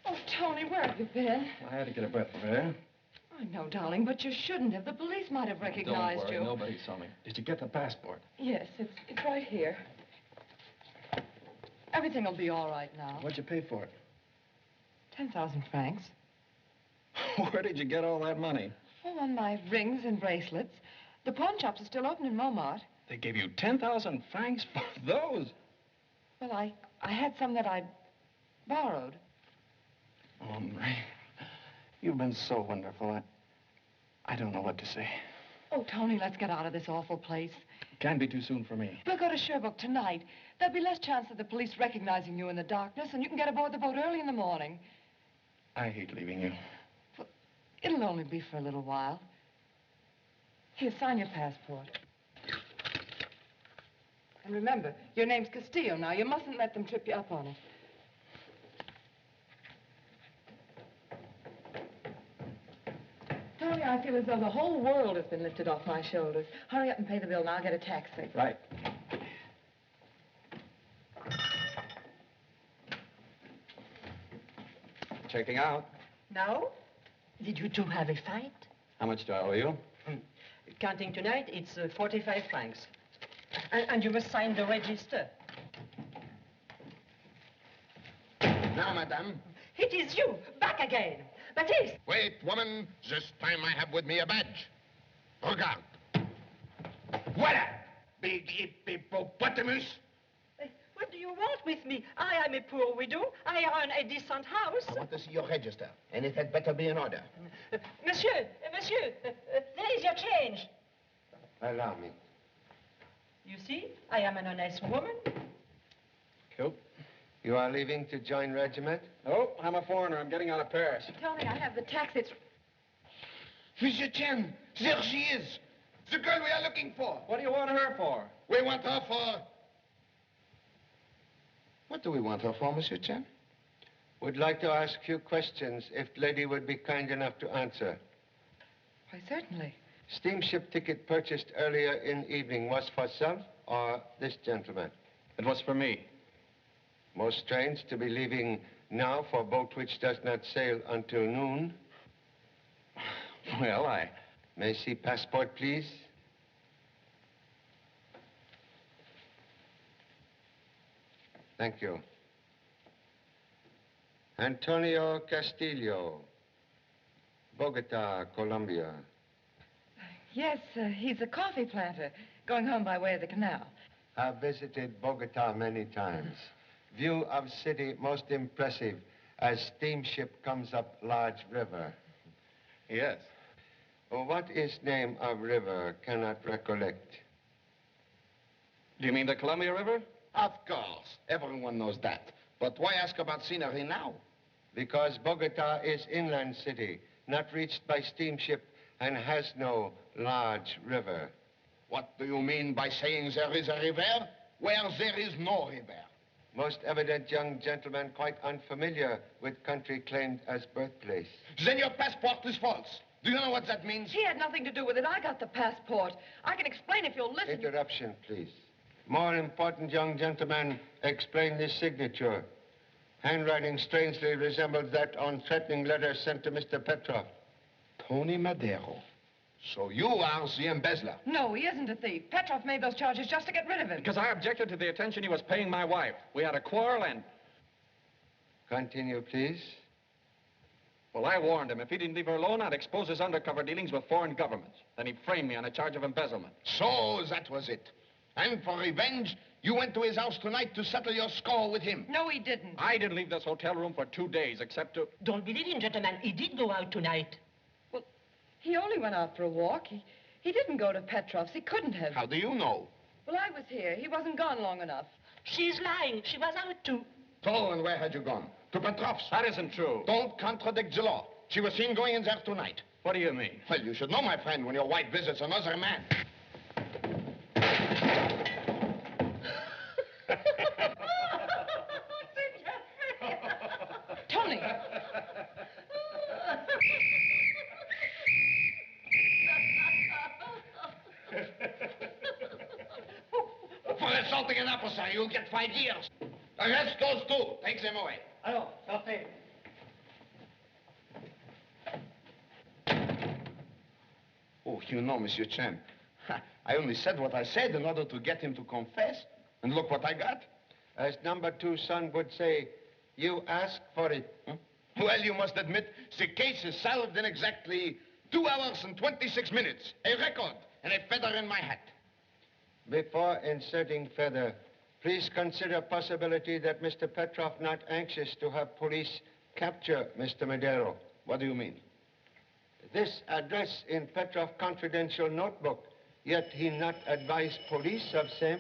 Oh, Tony, where have you been? I had to get a breath of air. I know, darling, but you shouldn't have. The police might have recognized Don't worry, you. nobody saw me. Did you get the passport? Yes, it's right here. Everything will be all right now. What'd you pay for it? 10,000 francs. Where did you get all that money? Oh, on my rings and bracelets. The pawn shops are still open in Montmartre. They gave you 10,000 francs for those? Well, I had some that I borrowed. Oh, Marie, you've been so wonderful. I don't know what to say. Oh, Tony, let's get out of this awful place. Can't be too soon for me. We'll go to Sherbrooke tonight. There'll be less chance of the police recognizing you in the darkness, and you can get aboard the boat early in the morning. I hate leaving you. Well, it'll only be for a little while. Here, sign your passport. And remember, your name's Castillo now. You mustn't let them trip you up on it. Tony, I feel as though the whole world has been lifted off my shoulders. Hurry up and pay the bill, and I'll get a taxi. Right. Checking out. Now? Did you two have a fight? How much do I owe you? Counting tonight, it's 45 francs. And you must sign the register. Now, madame. It is you, back again. Baptiste! Wait, woman. This time I have with me a badge. Regarde. Voila! Big hippopotamus. What do you want with me? I am a poor widow. I own a decent house. I want to see your register, and it had better be in order. Monsieur, there is your change. Allow me. You see, I am an honest woman. Cool. You are leaving to join regiment? Oh, I'm a foreigner. I'm getting out of Paris. Tony, I have the taxi. It's... Monsieur Chen, there she is. The girl we are looking for. What do you want her for? We want her for... What do we want her for, Monsieur Chen? Would like to ask a few questions, if lady would be kind enough to answer. Why, certainly. Steamship ticket purchased earlier in evening was for self or this gentleman? It was for me. Most strange to be leaving now for a boat which does not sail until noon. Well, I... May see passport, please? Thank you. Antonio Castillo, Bogota, Colombia. Yes, he's a coffee planter, going home by way of the canal. I've visited Bogota many times. View of city most impressive as steamship comes up large river. Yes. Oh, what is name of river? Cannot recollect. Do you mean the Columbia River? Of course. Everyone knows that. But why ask about scenery now? Because Bogota is inland city, not reached by steamship, and has no large river. What do you mean by saying there is a river where there is no river? Most evident young gentleman quite unfamiliar with country claimed as birthplace. Then your passport is false. Do you know what that means? He had nothing to do with it. I got the passport. I can explain if you'll listen. Interruption, please. More important young gentleman, explain this signature. Handwriting strangely resembles that on threatening letters sent to Mr. Petroff. Tony Madero. So you are the embezzler. No, he isn't a thief. Petroff made those charges just to get rid of him. Because I objected to the attention he was paying my wife. We had a quarrel and... Continue, please. Well, I warned him. If he didn't leave her alone, I'd expose his undercover dealings with foreign governments. Then he framed me on a charge of embezzlement. So that was it. And for revenge, you went to his house tonight to settle your score with him. No, he didn't. I didn't leave this hotel room for 2 days, except to... Don't believe him, gentlemen. He did go out tonight. Well, he only went out for a walk. He didn't go to Petroff's. He couldn't have. How do you know? Well, I was here. He wasn't gone long enough. She's lying. She was out too. So, and where had you gone? To Petroff's? That isn't true. Don't contradict the law. She was seen going in there tonight. What do you mean? Well, you should know, my friend, when your wife visits another man. Tony! For assaulting an officer, you'll get 5 years. Arrest those two. Take them away. Alors, sortez. Oh, you know, Monsieur Chen, I only said what I said in order to get him to confess. And look what I got. As number 2 son would say, you asked for it. Huh? Well, you must admit, the case is solved in exactly 2 hours and 26 minutes. A record and a feather in my hat. Before inserting feather, please consider possibility that Mr. Petroff not anxious to have police capture Mr. Madero. What do you mean? This address in Petroff confidential notebook, yet he not advise police of same.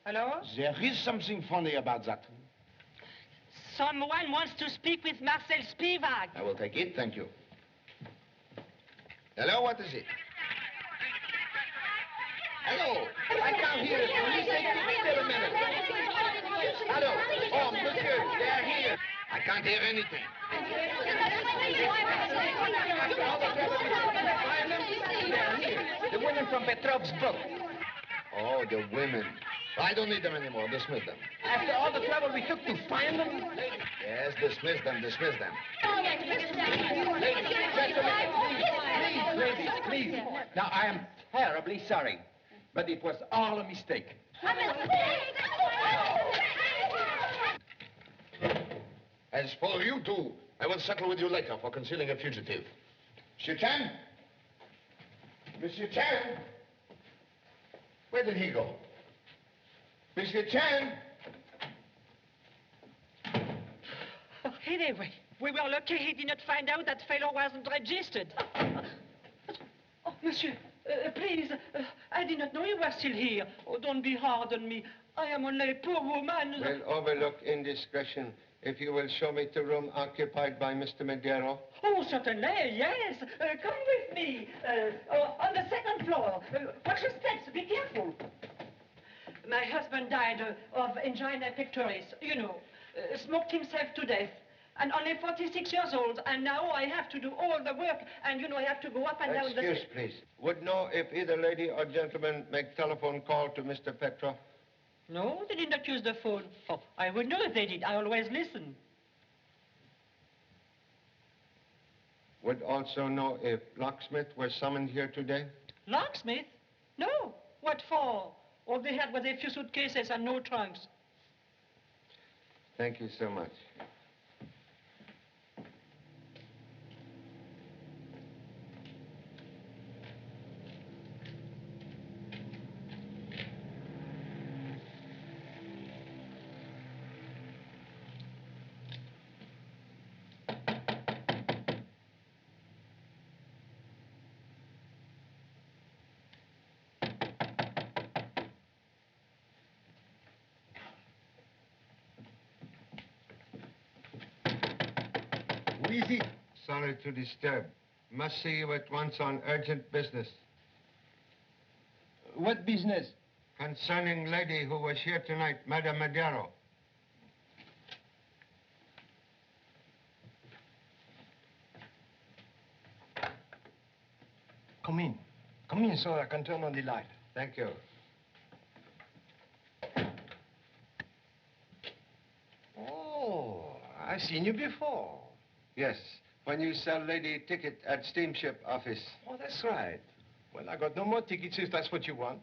Hello? There is something funny about that. Someone wants to speak with Marcel Spivak. I will take it, thank you. Hello, what is it? Hello, I can't hear it. Please wait a minute. Hello, oh, monsieur, they are here. I can't hear anything. The women from Petroff's book. Oh, the women. I don't need them anymore. Dismiss them. After all the trouble we took to find them? Yes, dismiss them, dismiss them. Ladies, please. Now, I am terribly sorry, but it was all a mistake. As for you two, I will settle with you later for concealing a fugitive. Monsieur Chan? Monsieur Chan? Where did he go? Monsieur Chan? Anyway, we were lucky he did not find out that fellow wasn't registered. Oh, monsieur, please, I did not know you were still here. Oh, don't be hard on me. I am only a poor woman. We'll overlook indiscretion if you will show me the room occupied by Mr. Madero. Oh, certainly, yes. Come with me. On the 2nd floor. Watch your steps. Be careful. My husband died of angina pectoris, you know. Smoked himself to death. And only 46 years old. And now I have to do all the work. And, you know, I have to go up and down the... Excuse, please. Would know if either lady or gentleman make telephone call to Mr. Petroff? No, they did not use the phone. Oh, I would know if they did. I always listen. Would also know if locksmith were summoned here today? Locksmith? No. What for? All they had was a few suitcases and no trunks. Thank you so much. Who is it? Sorry to disturb. Must see you at once on urgent business. What business? Concerning lady who was here tonight, Madame Madero. Come in. Come in so I can turn on the light. Thank you. Oh, I've seen you before. Yes, when you sell lady ticket at steamship office. Oh, that's right. Well, I got no more tickets if that's what you want.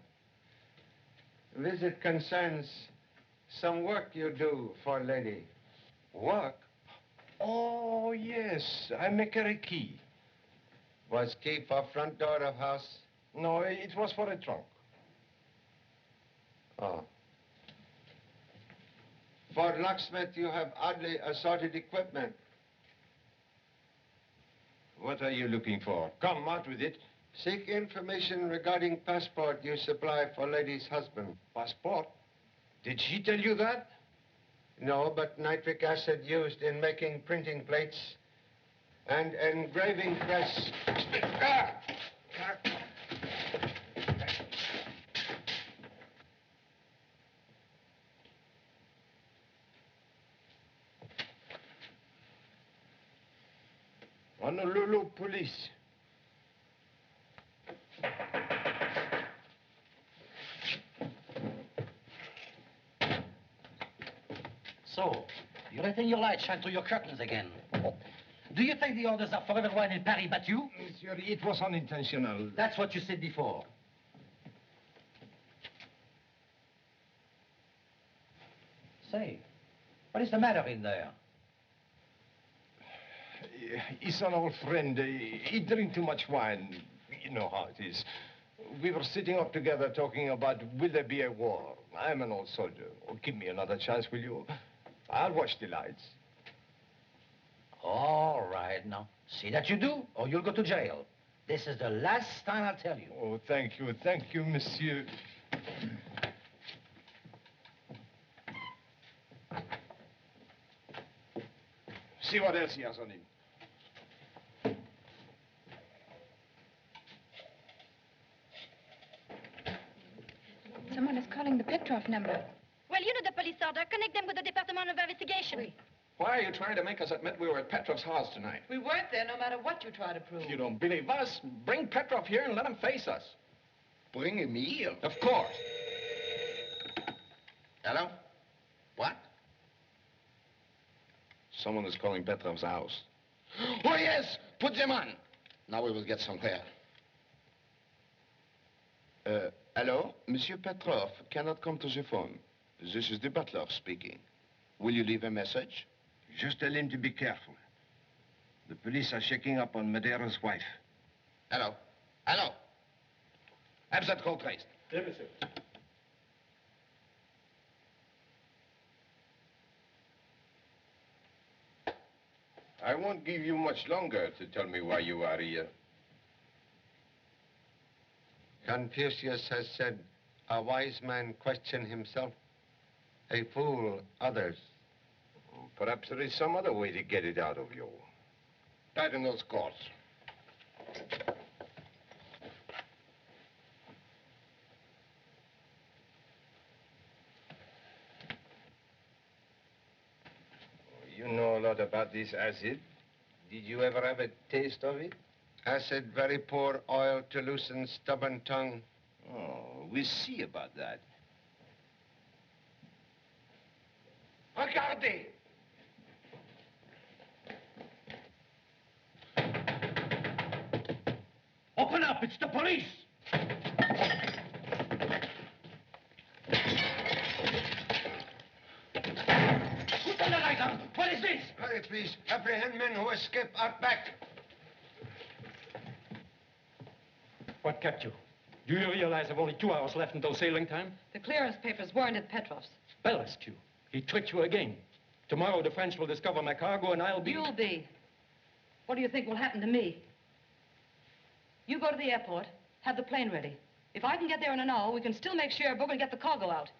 Visit concerns some work you do for lady. Work? Oh, yes. I make her a key. Was key for front door of house? No, it was for a trunk. Oh. For locksmith, you have oddly assorted equipment. What are you looking for? Come, out with it. Seek information regarding passport you supply for lady's husband. Passport? Did she tell you that? No, but nitric acid used in making printing plates and engraving press. Honolulu police. So, you letting your light shine through your curtains again. Do you think the orders are for everyone in Paris but you? Monsieur, it was unintentional. That's what you said before. Say, what is the matter in there? He's an old friend. He drank too much wine. You know how it is. We were sitting up together talking about will there be a war. I'm an old soldier. Oh, give me another chance, will you? I'll watch the lights. All right, now. See that you do, or you'll go to jail. This is the last time I'll tell you. Oh, thank you, monsieur. See what else he has on him. Someone is calling the Petroff number. Well, you know the police order. Connect them with the Department of Investigation. Oui. Why are you trying to make us admit we were at Petroff's house tonight? We weren't there no matter what you try to prove. If you don't believe us, bring Petroff here and let him face us. Bring him here? Of course. Hello? What? Someone is calling Petroff's house. Oh, yes! Put them on! Now we will get somewhere. Hello? Monsieur Petroff cannot come to the phone. This is the butler speaking. Will you leave a message? Just tell him to be careful. The police are checking up on Madero's wife. Hello? Hello? Have that call traced. Yes, monsieur. I won't give you much longer to tell me why you are here. Confucius has said, a wise man question himself, a fool others. Perhaps there is some other way to get it out of you. Tighten those cords. You know a lot about this acid. Did you ever have a taste of it? Acid, very poor oil to loosen stubborn tongue. Oh, we'll see about that. Regardez! Open up, it's the police! Put the light on. What is this? Hurry, please. Apprehend men who escape out back. What kept you? Do you realize I've only 2 hours left until sailing time? The clearance papers weren't at Petroff's. Belescu. He tricked you again. Tomorrow the French will discover my cargo and I'll be... You'll be. What do you think will happen to me? You go to the airport, have the plane ready. If I can get there in an hour, we can still make Cherbourg and get the cargo out.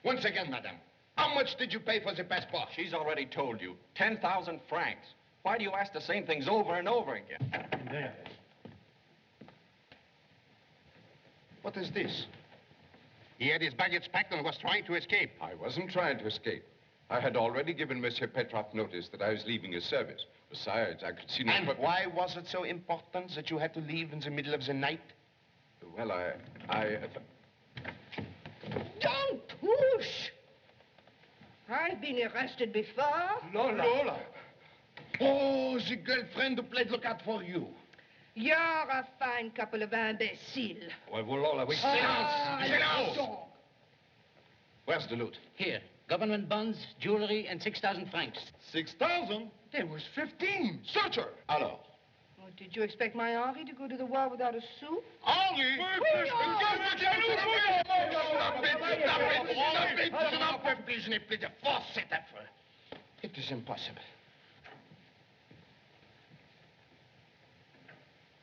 Once again, madame, how much did you pay for the passport? She's already told you. 10,000 francs. Why do you ask the same things over and over again? There. What is this? He had his baggage packed and was trying to escape. I wasn't trying to escape. I had already given Monsieur Petroff notice that I was leaving his service. Besides, I could see no... And why was it so important that you had to leave in the middle of the night? Well, Don't push! I've been arrested before. Lola. Oh, the girlfriend who played lookout for you. You're a fine couple of imbeciles. Well, Lola, we... Silence! Where's the loot? Here. Government bonds, jewelry, and 6,000 francs. 6,000? There was 15. Search her. Alors? Oh, did you expect my Henri to go to the war without a sou? Henri! It is impossible.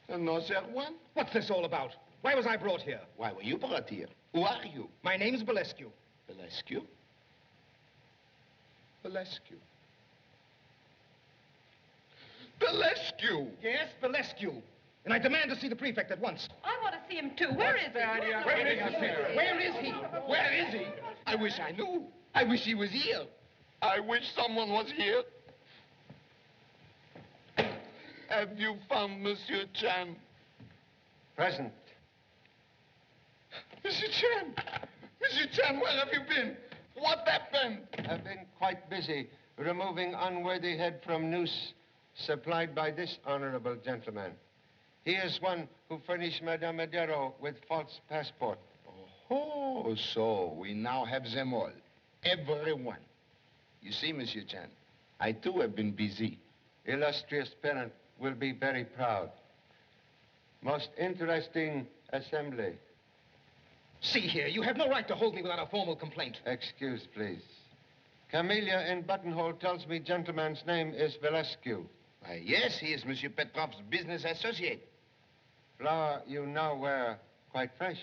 Another one? What's this all about? Why was I brought here? Why were you brought here? Who are you? My name's Belescu. Belescu? Belescu. Belescu! Yes, Belescu. And I demand to see the prefect at once. I want to see him, too. Where is he? Where is he? Where is he? Where is he? I wish I knew. I wish he was here. I wish someone was here. Have you found Monsieur Chan? Present. Monsieur Chan! Monsieur Chan, where have you been? What happened? I've been quite busy removing unworthy head from noose supplied by this honorable gentleman. He is one who furnished Madame Madero with false passport. Oh, so we now have them all. Everyone. You see, Monsieur Chan, I too have been busy. Illustrious parent will be very proud. Most interesting assembly. See here, you have no right to hold me without a formal complaint. Excuse, please. Camellia in buttonhole tells me gentleman's name is Belescu. Why, yes, he is Monsieur Petroff's business associate. Flower you now wear quite fresh.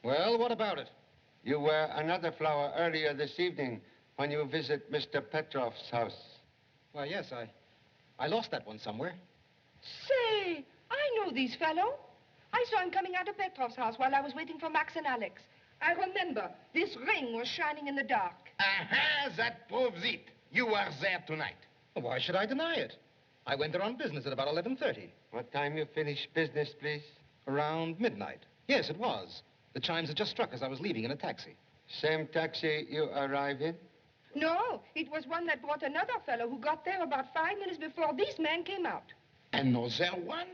Well, what about it? You wear another flower earlier this evening when you visit Mr. Petroff's house. Why, yes, I lost that one somewhere. Say, I know this fellow. I saw him coming out of Petroff's house while I was waiting for Max and Alex. I remember this ring was shining in the dark. Aha, that proves it. You were there tonight. Well, why should I deny it? I went there on business at about 11:30. What time you finished business, please? Around midnight. Yes, it was. The chimes had just struck as I was leaving in a taxi. Same taxi you arrived in? No, it was one that brought another fellow who got there about 5 minutes before this man came out. Another one?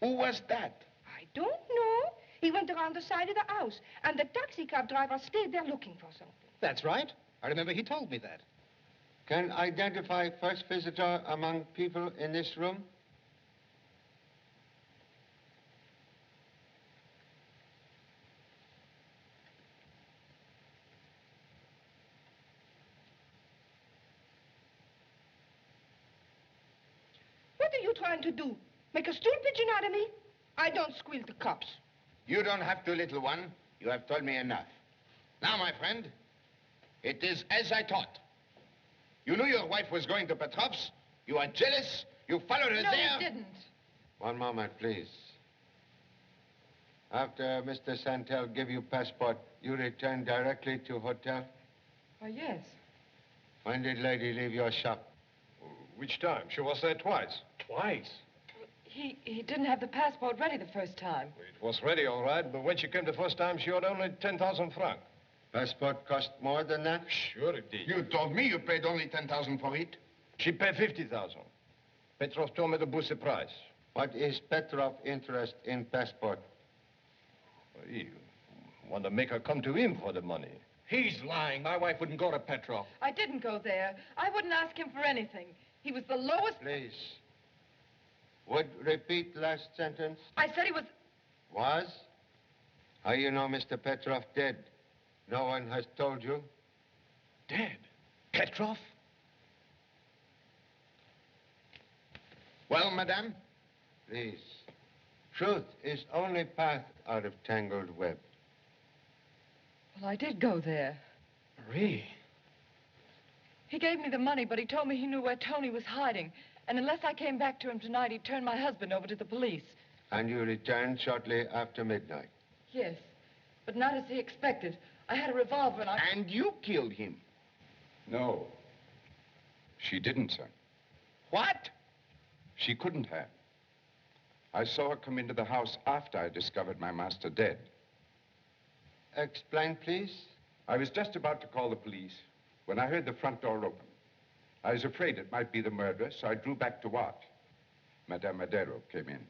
Who was that? I don't know. He went around the side of the house, and the taxi cab driver stayed there looking for something. That's right. I remember he told me that. Can identify first visitor among people in this room? What are you trying to do? Make a stool pigeon out of me? I don't squeal to cops. You don't have to, little one. You have told me enough. Now, my friend, it is as I thought. You knew your wife was going to Petroff's. You are jealous. You followed her there. No, he didn't. One moment, please. After Mr. Santelle give you passport, you return directly to hotel? Why, yes. When did lady leave your shop? Which time? She was there twice. Twice? He didn't have the passport ready the first time. It was ready, all right, but when she came the first time, she owed only 10,000 francs. Passport cost more than that? Sure it did. You told me you paid only 10,000 for it. She paid 50,000. Petroff told me to boost the price. What is Petroff's interest in passport? He want to make her come to him for the money. He's lying. My wife wouldn't go to Petroff. I didn't go there. I wouldn't ask him for anything. He was the lowest... Please. Would repeat last sentence? I said he was... Was? How you know Mr. Petroff dead? No one has told you? Dead? Petroff? Well, madame? Please. Truth is only path out of tangled web. Well, I did go there. Marie. He gave me the money, but he told me he knew where Tony was hiding. And unless I came back to him tonight, he'd turn my husband over to the police. And you returned shortly after midnight? Yes, but not as he expected. I had a revolver and I... And you killed him? No. She didn't, sir. What? She couldn't have. I saw her come into the house after I discovered my master dead. Explain, please. I was just about to call the police when I heard the front door open. I was afraid it might be the murderer, so I drew back to watch. Madame Madero came in.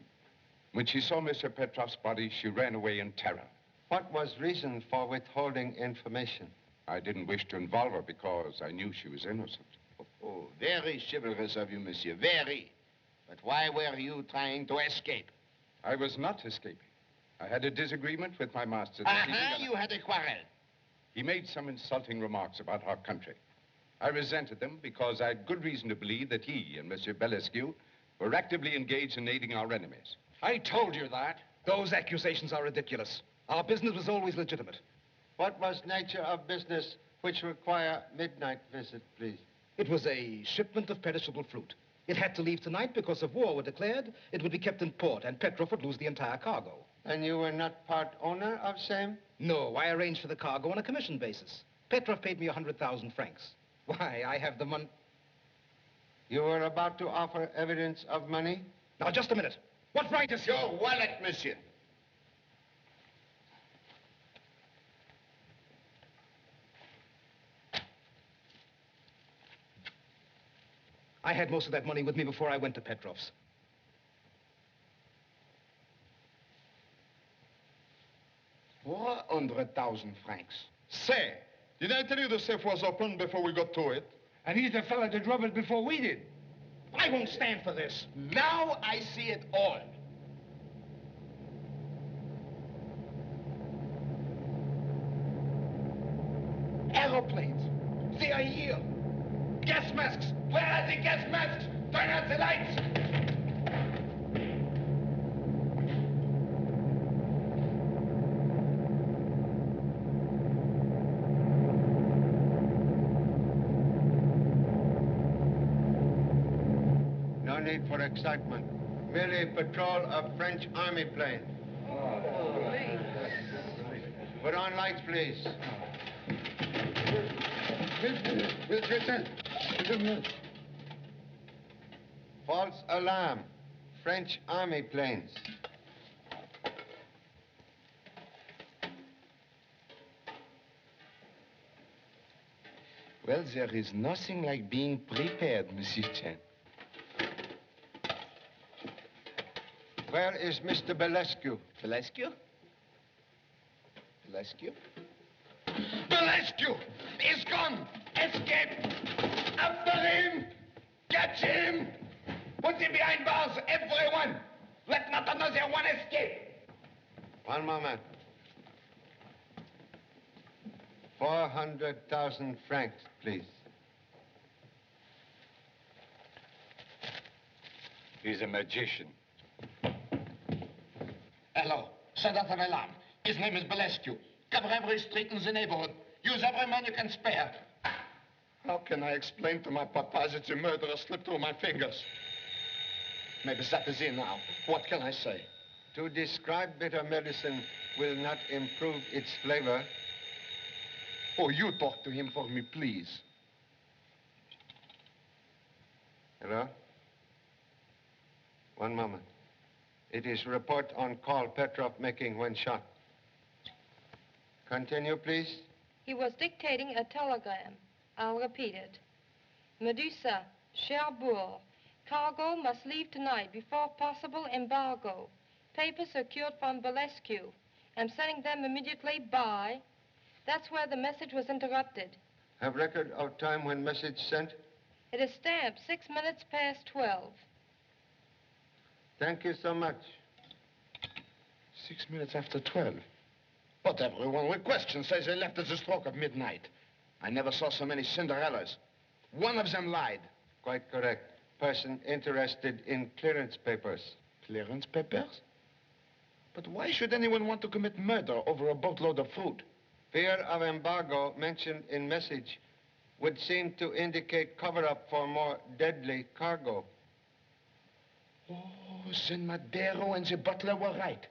When she saw Monsieur Petroff's body, she ran away in terror. What was reason for withholding information? I didn't wish to involve her because I knew she was innocent. Oh, very chivalrous of you, monsieur, very. But why were you trying to escape? I was not escaping. I had a disagreement with my master. You had a quarrel. He made some insulting remarks about our country. I resented them because I had good reason to believe that he and Monsieur Belescu were actively engaged in aiding our enemies. I told you that. Those accusations are ridiculous. Our business was always legitimate. What was nature of business which require midnight visit, please? It was a shipment of perishable fruit. It had to leave tonight because if war were declared, it would be kept in port, and Petroff would lose the entire cargo. And you were not part owner of same? No, I arranged for the cargo on a commission basis. Petroff paid me 100,000 francs. Why, I have the money. You were about to offer evidence of money? Now, just a minute. What right is your wallet, monsieur? I had most of that money with me before I went to Petroff's. 400,000 francs. Say, did I tell you the safe was open before we got to it? And he's the fella that robbed it before we did. I won't stand for this. Now I see it all. Aeroplanes. They are here. Gas masks. Where are the gas masks? Turn out the lights. No need for excitement. Merely patrol of French army plane. Put on lights, please. False alarm. French army planes. Well, there is nothing like being prepared, Monsieur Chen. Where is Mr. Belescu? Belescu? Belescu? Belescu! He's gone! Escape! After him! Catch him! Put him behind bars, everyone! Let not another one escape! One moment. 400,000 francs, please. He's a magician. Hello. Send out an alarm. His name is Belescu. Cover every street in the neighborhood. Use every man you can spare. How can I explain to my papa that the murderer slipped through my fingers? Maybe that is it now. What can I say? To describe bitter medicine will not improve its flavor. Oh, you talk to him for me, please. Hello? One moment. It is report on call Petroff making when shot. Continue, please. He was dictating a telegram. I'll repeat it. Medusa, Cherbourg. Cargo must leave tonight before possible embargo. Papers secured from Belescu. I'm sending them immediately by. That's where the message was interrupted. Have record of time when message sent? It is stamped 6 minutes past 12. Thank you so much. 6 minutes after 12. But everyone with questions says they left at the stroke of midnight. I never saw so many Cinderellas. One of them lied. Quite correct. Person interested in clearance papers. Clearance papers? But why should anyone want to commit murder over a boatload of fruit? Fear of embargo mentioned in message would seem to indicate cover-up for more deadly cargo. Oh, then Madero and the butler were right.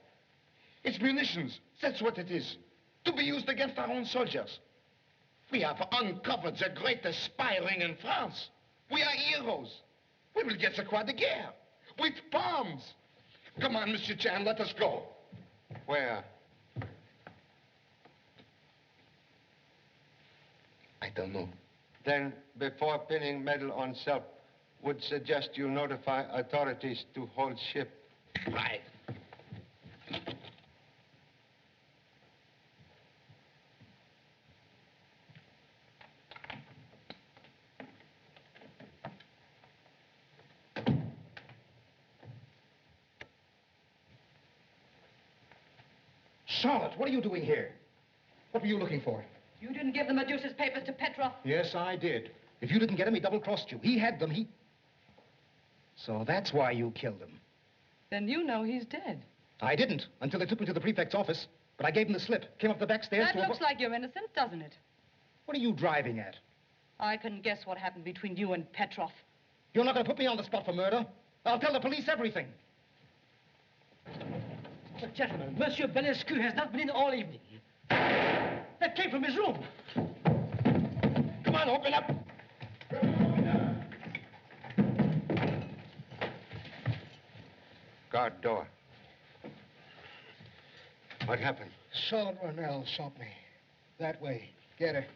It's munitions. That's what it is. To be used against our own soldiers. We have uncovered the greatest spy ring in France. We are heroes. We will get the Croix de Guerre. With palms. Come on, Monsieur Chan, let us go. Where? don't know. Then, before pinning medal on self, would suggest you notify authorities to hold ship. Right. Charlotte, what are you doing here? What were you looking for? You didn't give the Medusa's papers to Petroff. Yes, I did. If you didn't get him, he double-crossed you. He had them, So that's why you killed him. Then you know he's dead. I didn't, until they took me to the prefect's office. But I gave him the slip, came up the back stairs That looks like you're innocent, doesn't it? What are you driving at? I can guess what happened between you and Petroff. You're not going to put me on the spot for murder. I'll tell the police everything. But gentlemen, Monsieur Belescu has not been in all evening. That came from his room. Come on, open up. Guard door. What happened? Charlotte Ronnell shot me. That way. Get her.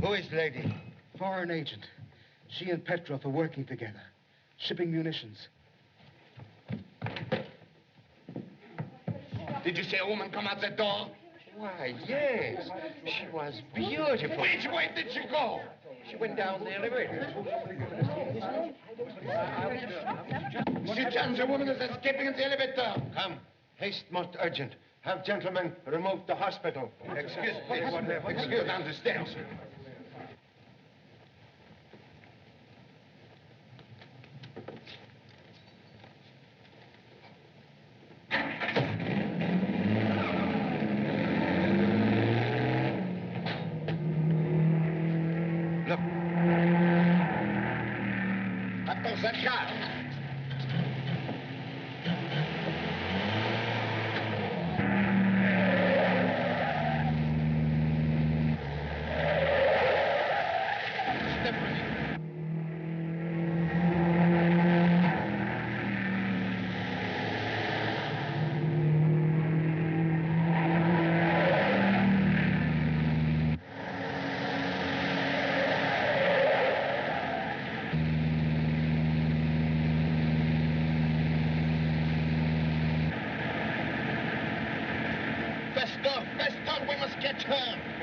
Who is lady? Foreign agent. She and Petroff are working together. Shipping munitions. Did you see a woman come out that door? Why, yes. She was beautiful. Which way did she go? She went down the elevator. Monsieur John, the woman is escaping in the elevator. Come. Haste most urgent. Have gentlemen removed to hospital. Excuse me. Excuse down the stairs. Look. Attends, that car.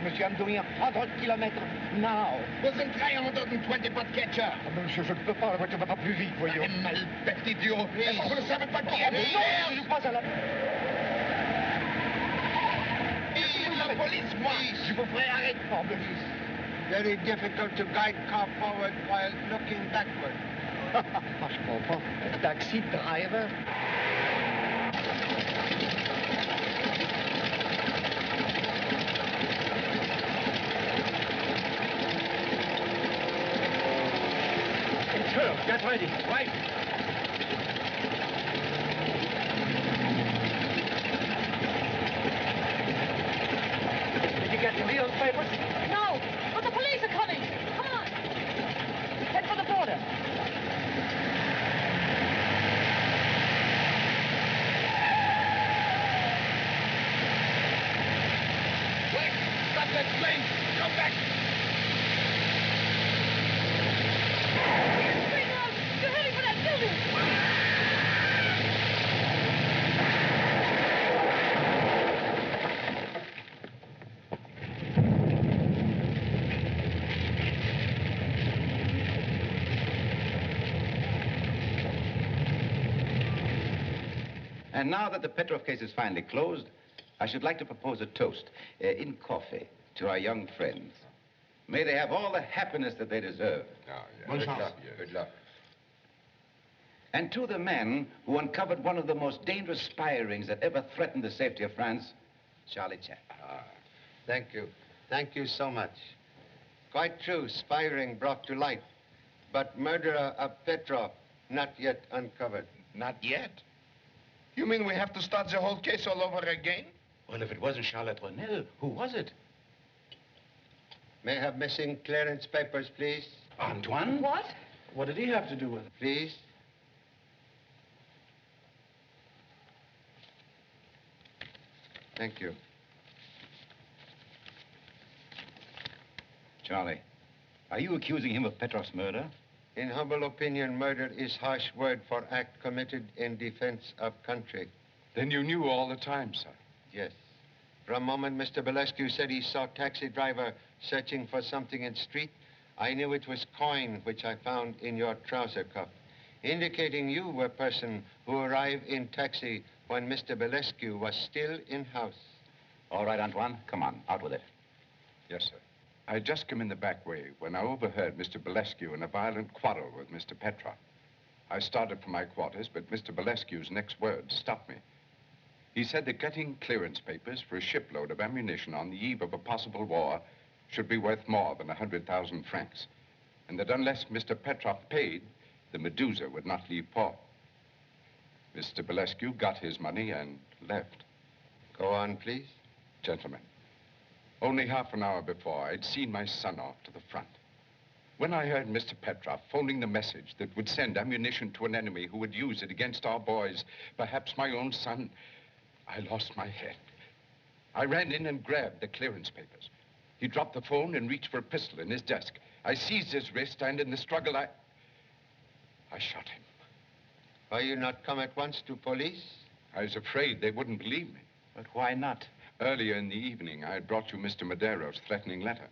Monsieur, I'm doing 100 kilometers now. Wasn't try 120, pas de catch up. Monsieur, je ne peux pas, la voiture va pas plus vite, voyons. Malbête idiot. Est-ce que vous ne savez pas qui est Non, je ne suis pas à la... La police, moi. Je vous ferai arrêter. Oh, police. Very difficult to guide car forward while looking backward. Je comprends. Taxi driver. Get ready. Right. Did you get the real papers? No, but the police are coming. Come on. Head for the border. Wait! Stop that plane! Come back! You're heading for that building! And now that the Petroff case is finally closed, I should like to propose a toast in coffee to our young friends. May they have all the happiness that they deserve. Good luck. Good luck. And to the men who uncovered one of the most dangerous spy rings that ever threatened the safety of France, Charlie Chaplin. Thank you. Thank you so much. Quite true, spy ring brought to light. But murderer of Petroff, not yet uncovered. Not yet? You mean we have to start the whole case all over again? Well, if it wasn't Charlotte Ronnell, who was it? May I have missing clearance papers, please? Antoine? What? What did he have to do with it? Please. Thank you. Charlie, are you accusing him of Petroff's murder? In humble opinion, murder is harsh word for act committed in defense of country. Then you knew all the time, sir? Yes. From the moment Mr. Belescu said he saw taxi driver searching for something in street, I knew it was coin which I found in your trouser cuff, indicating you were person who arrived in taxi when Mr. Belescu was still in house. All right, Antoine, come on, out with it. Yes, sir. I had just come in the back way when I overheard Mr. Belescu in a violent quarrel with Mr. Petroff. I started for my quarters, but Mr. Belescu's next words stopped me. He said that getting clearance papers for a shipload of ammunition on the eve of a possible war should be worth more than 100,000 francs, and that unless Mr. Petroff paid, the Medusa would not leave port. Mr. Belescu got his money and left. Go on, please. Gentlemen, only half an hour before, I'd seen my son off to the front. When I heard Mr. Petroff phoning the message that would send ammunition to an enemy who would use it against our boys, perhaps my own son, I lost my head. I ran in and grabbed the clearance papers. He dropped the phone and reached for a pistol in his desk. I seized his wrist, and in the struggle, I shot him. Why you not come at once to police? I was afraid they wouldn't believe me. But why not? Earlier in the evening, I had brought you Mr. Madero's threatening letter.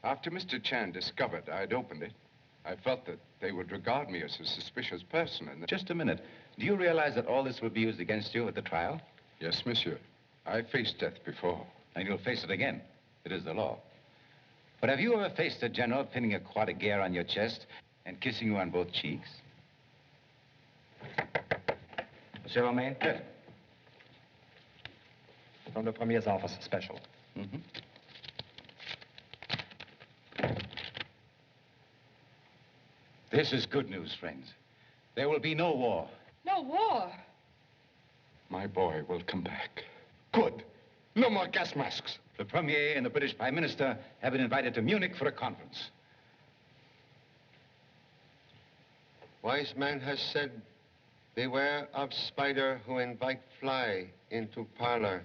After Mr. Chan discovered I had opened it, I felt that they would regard me as a suspicious person and... Just a minute. Do you realize that all this will be used against you at the trial? Yes, monsieur. I faced death before. And you'll face it again. It is the law. But have you ever faced a general pinning a croix de guerre on your chest and kissing you on both cheeks? Monsieur Romaine? Yes. From the Premier's office, special. Mm-hmm. This is good news, friends. There will be no war. No war? My boy will come back. Good. No more gas masks. The Premier and the British Prime Minister have been invited to Munich for a conference. Wise man has said, beware of spider who invite fly into parlor.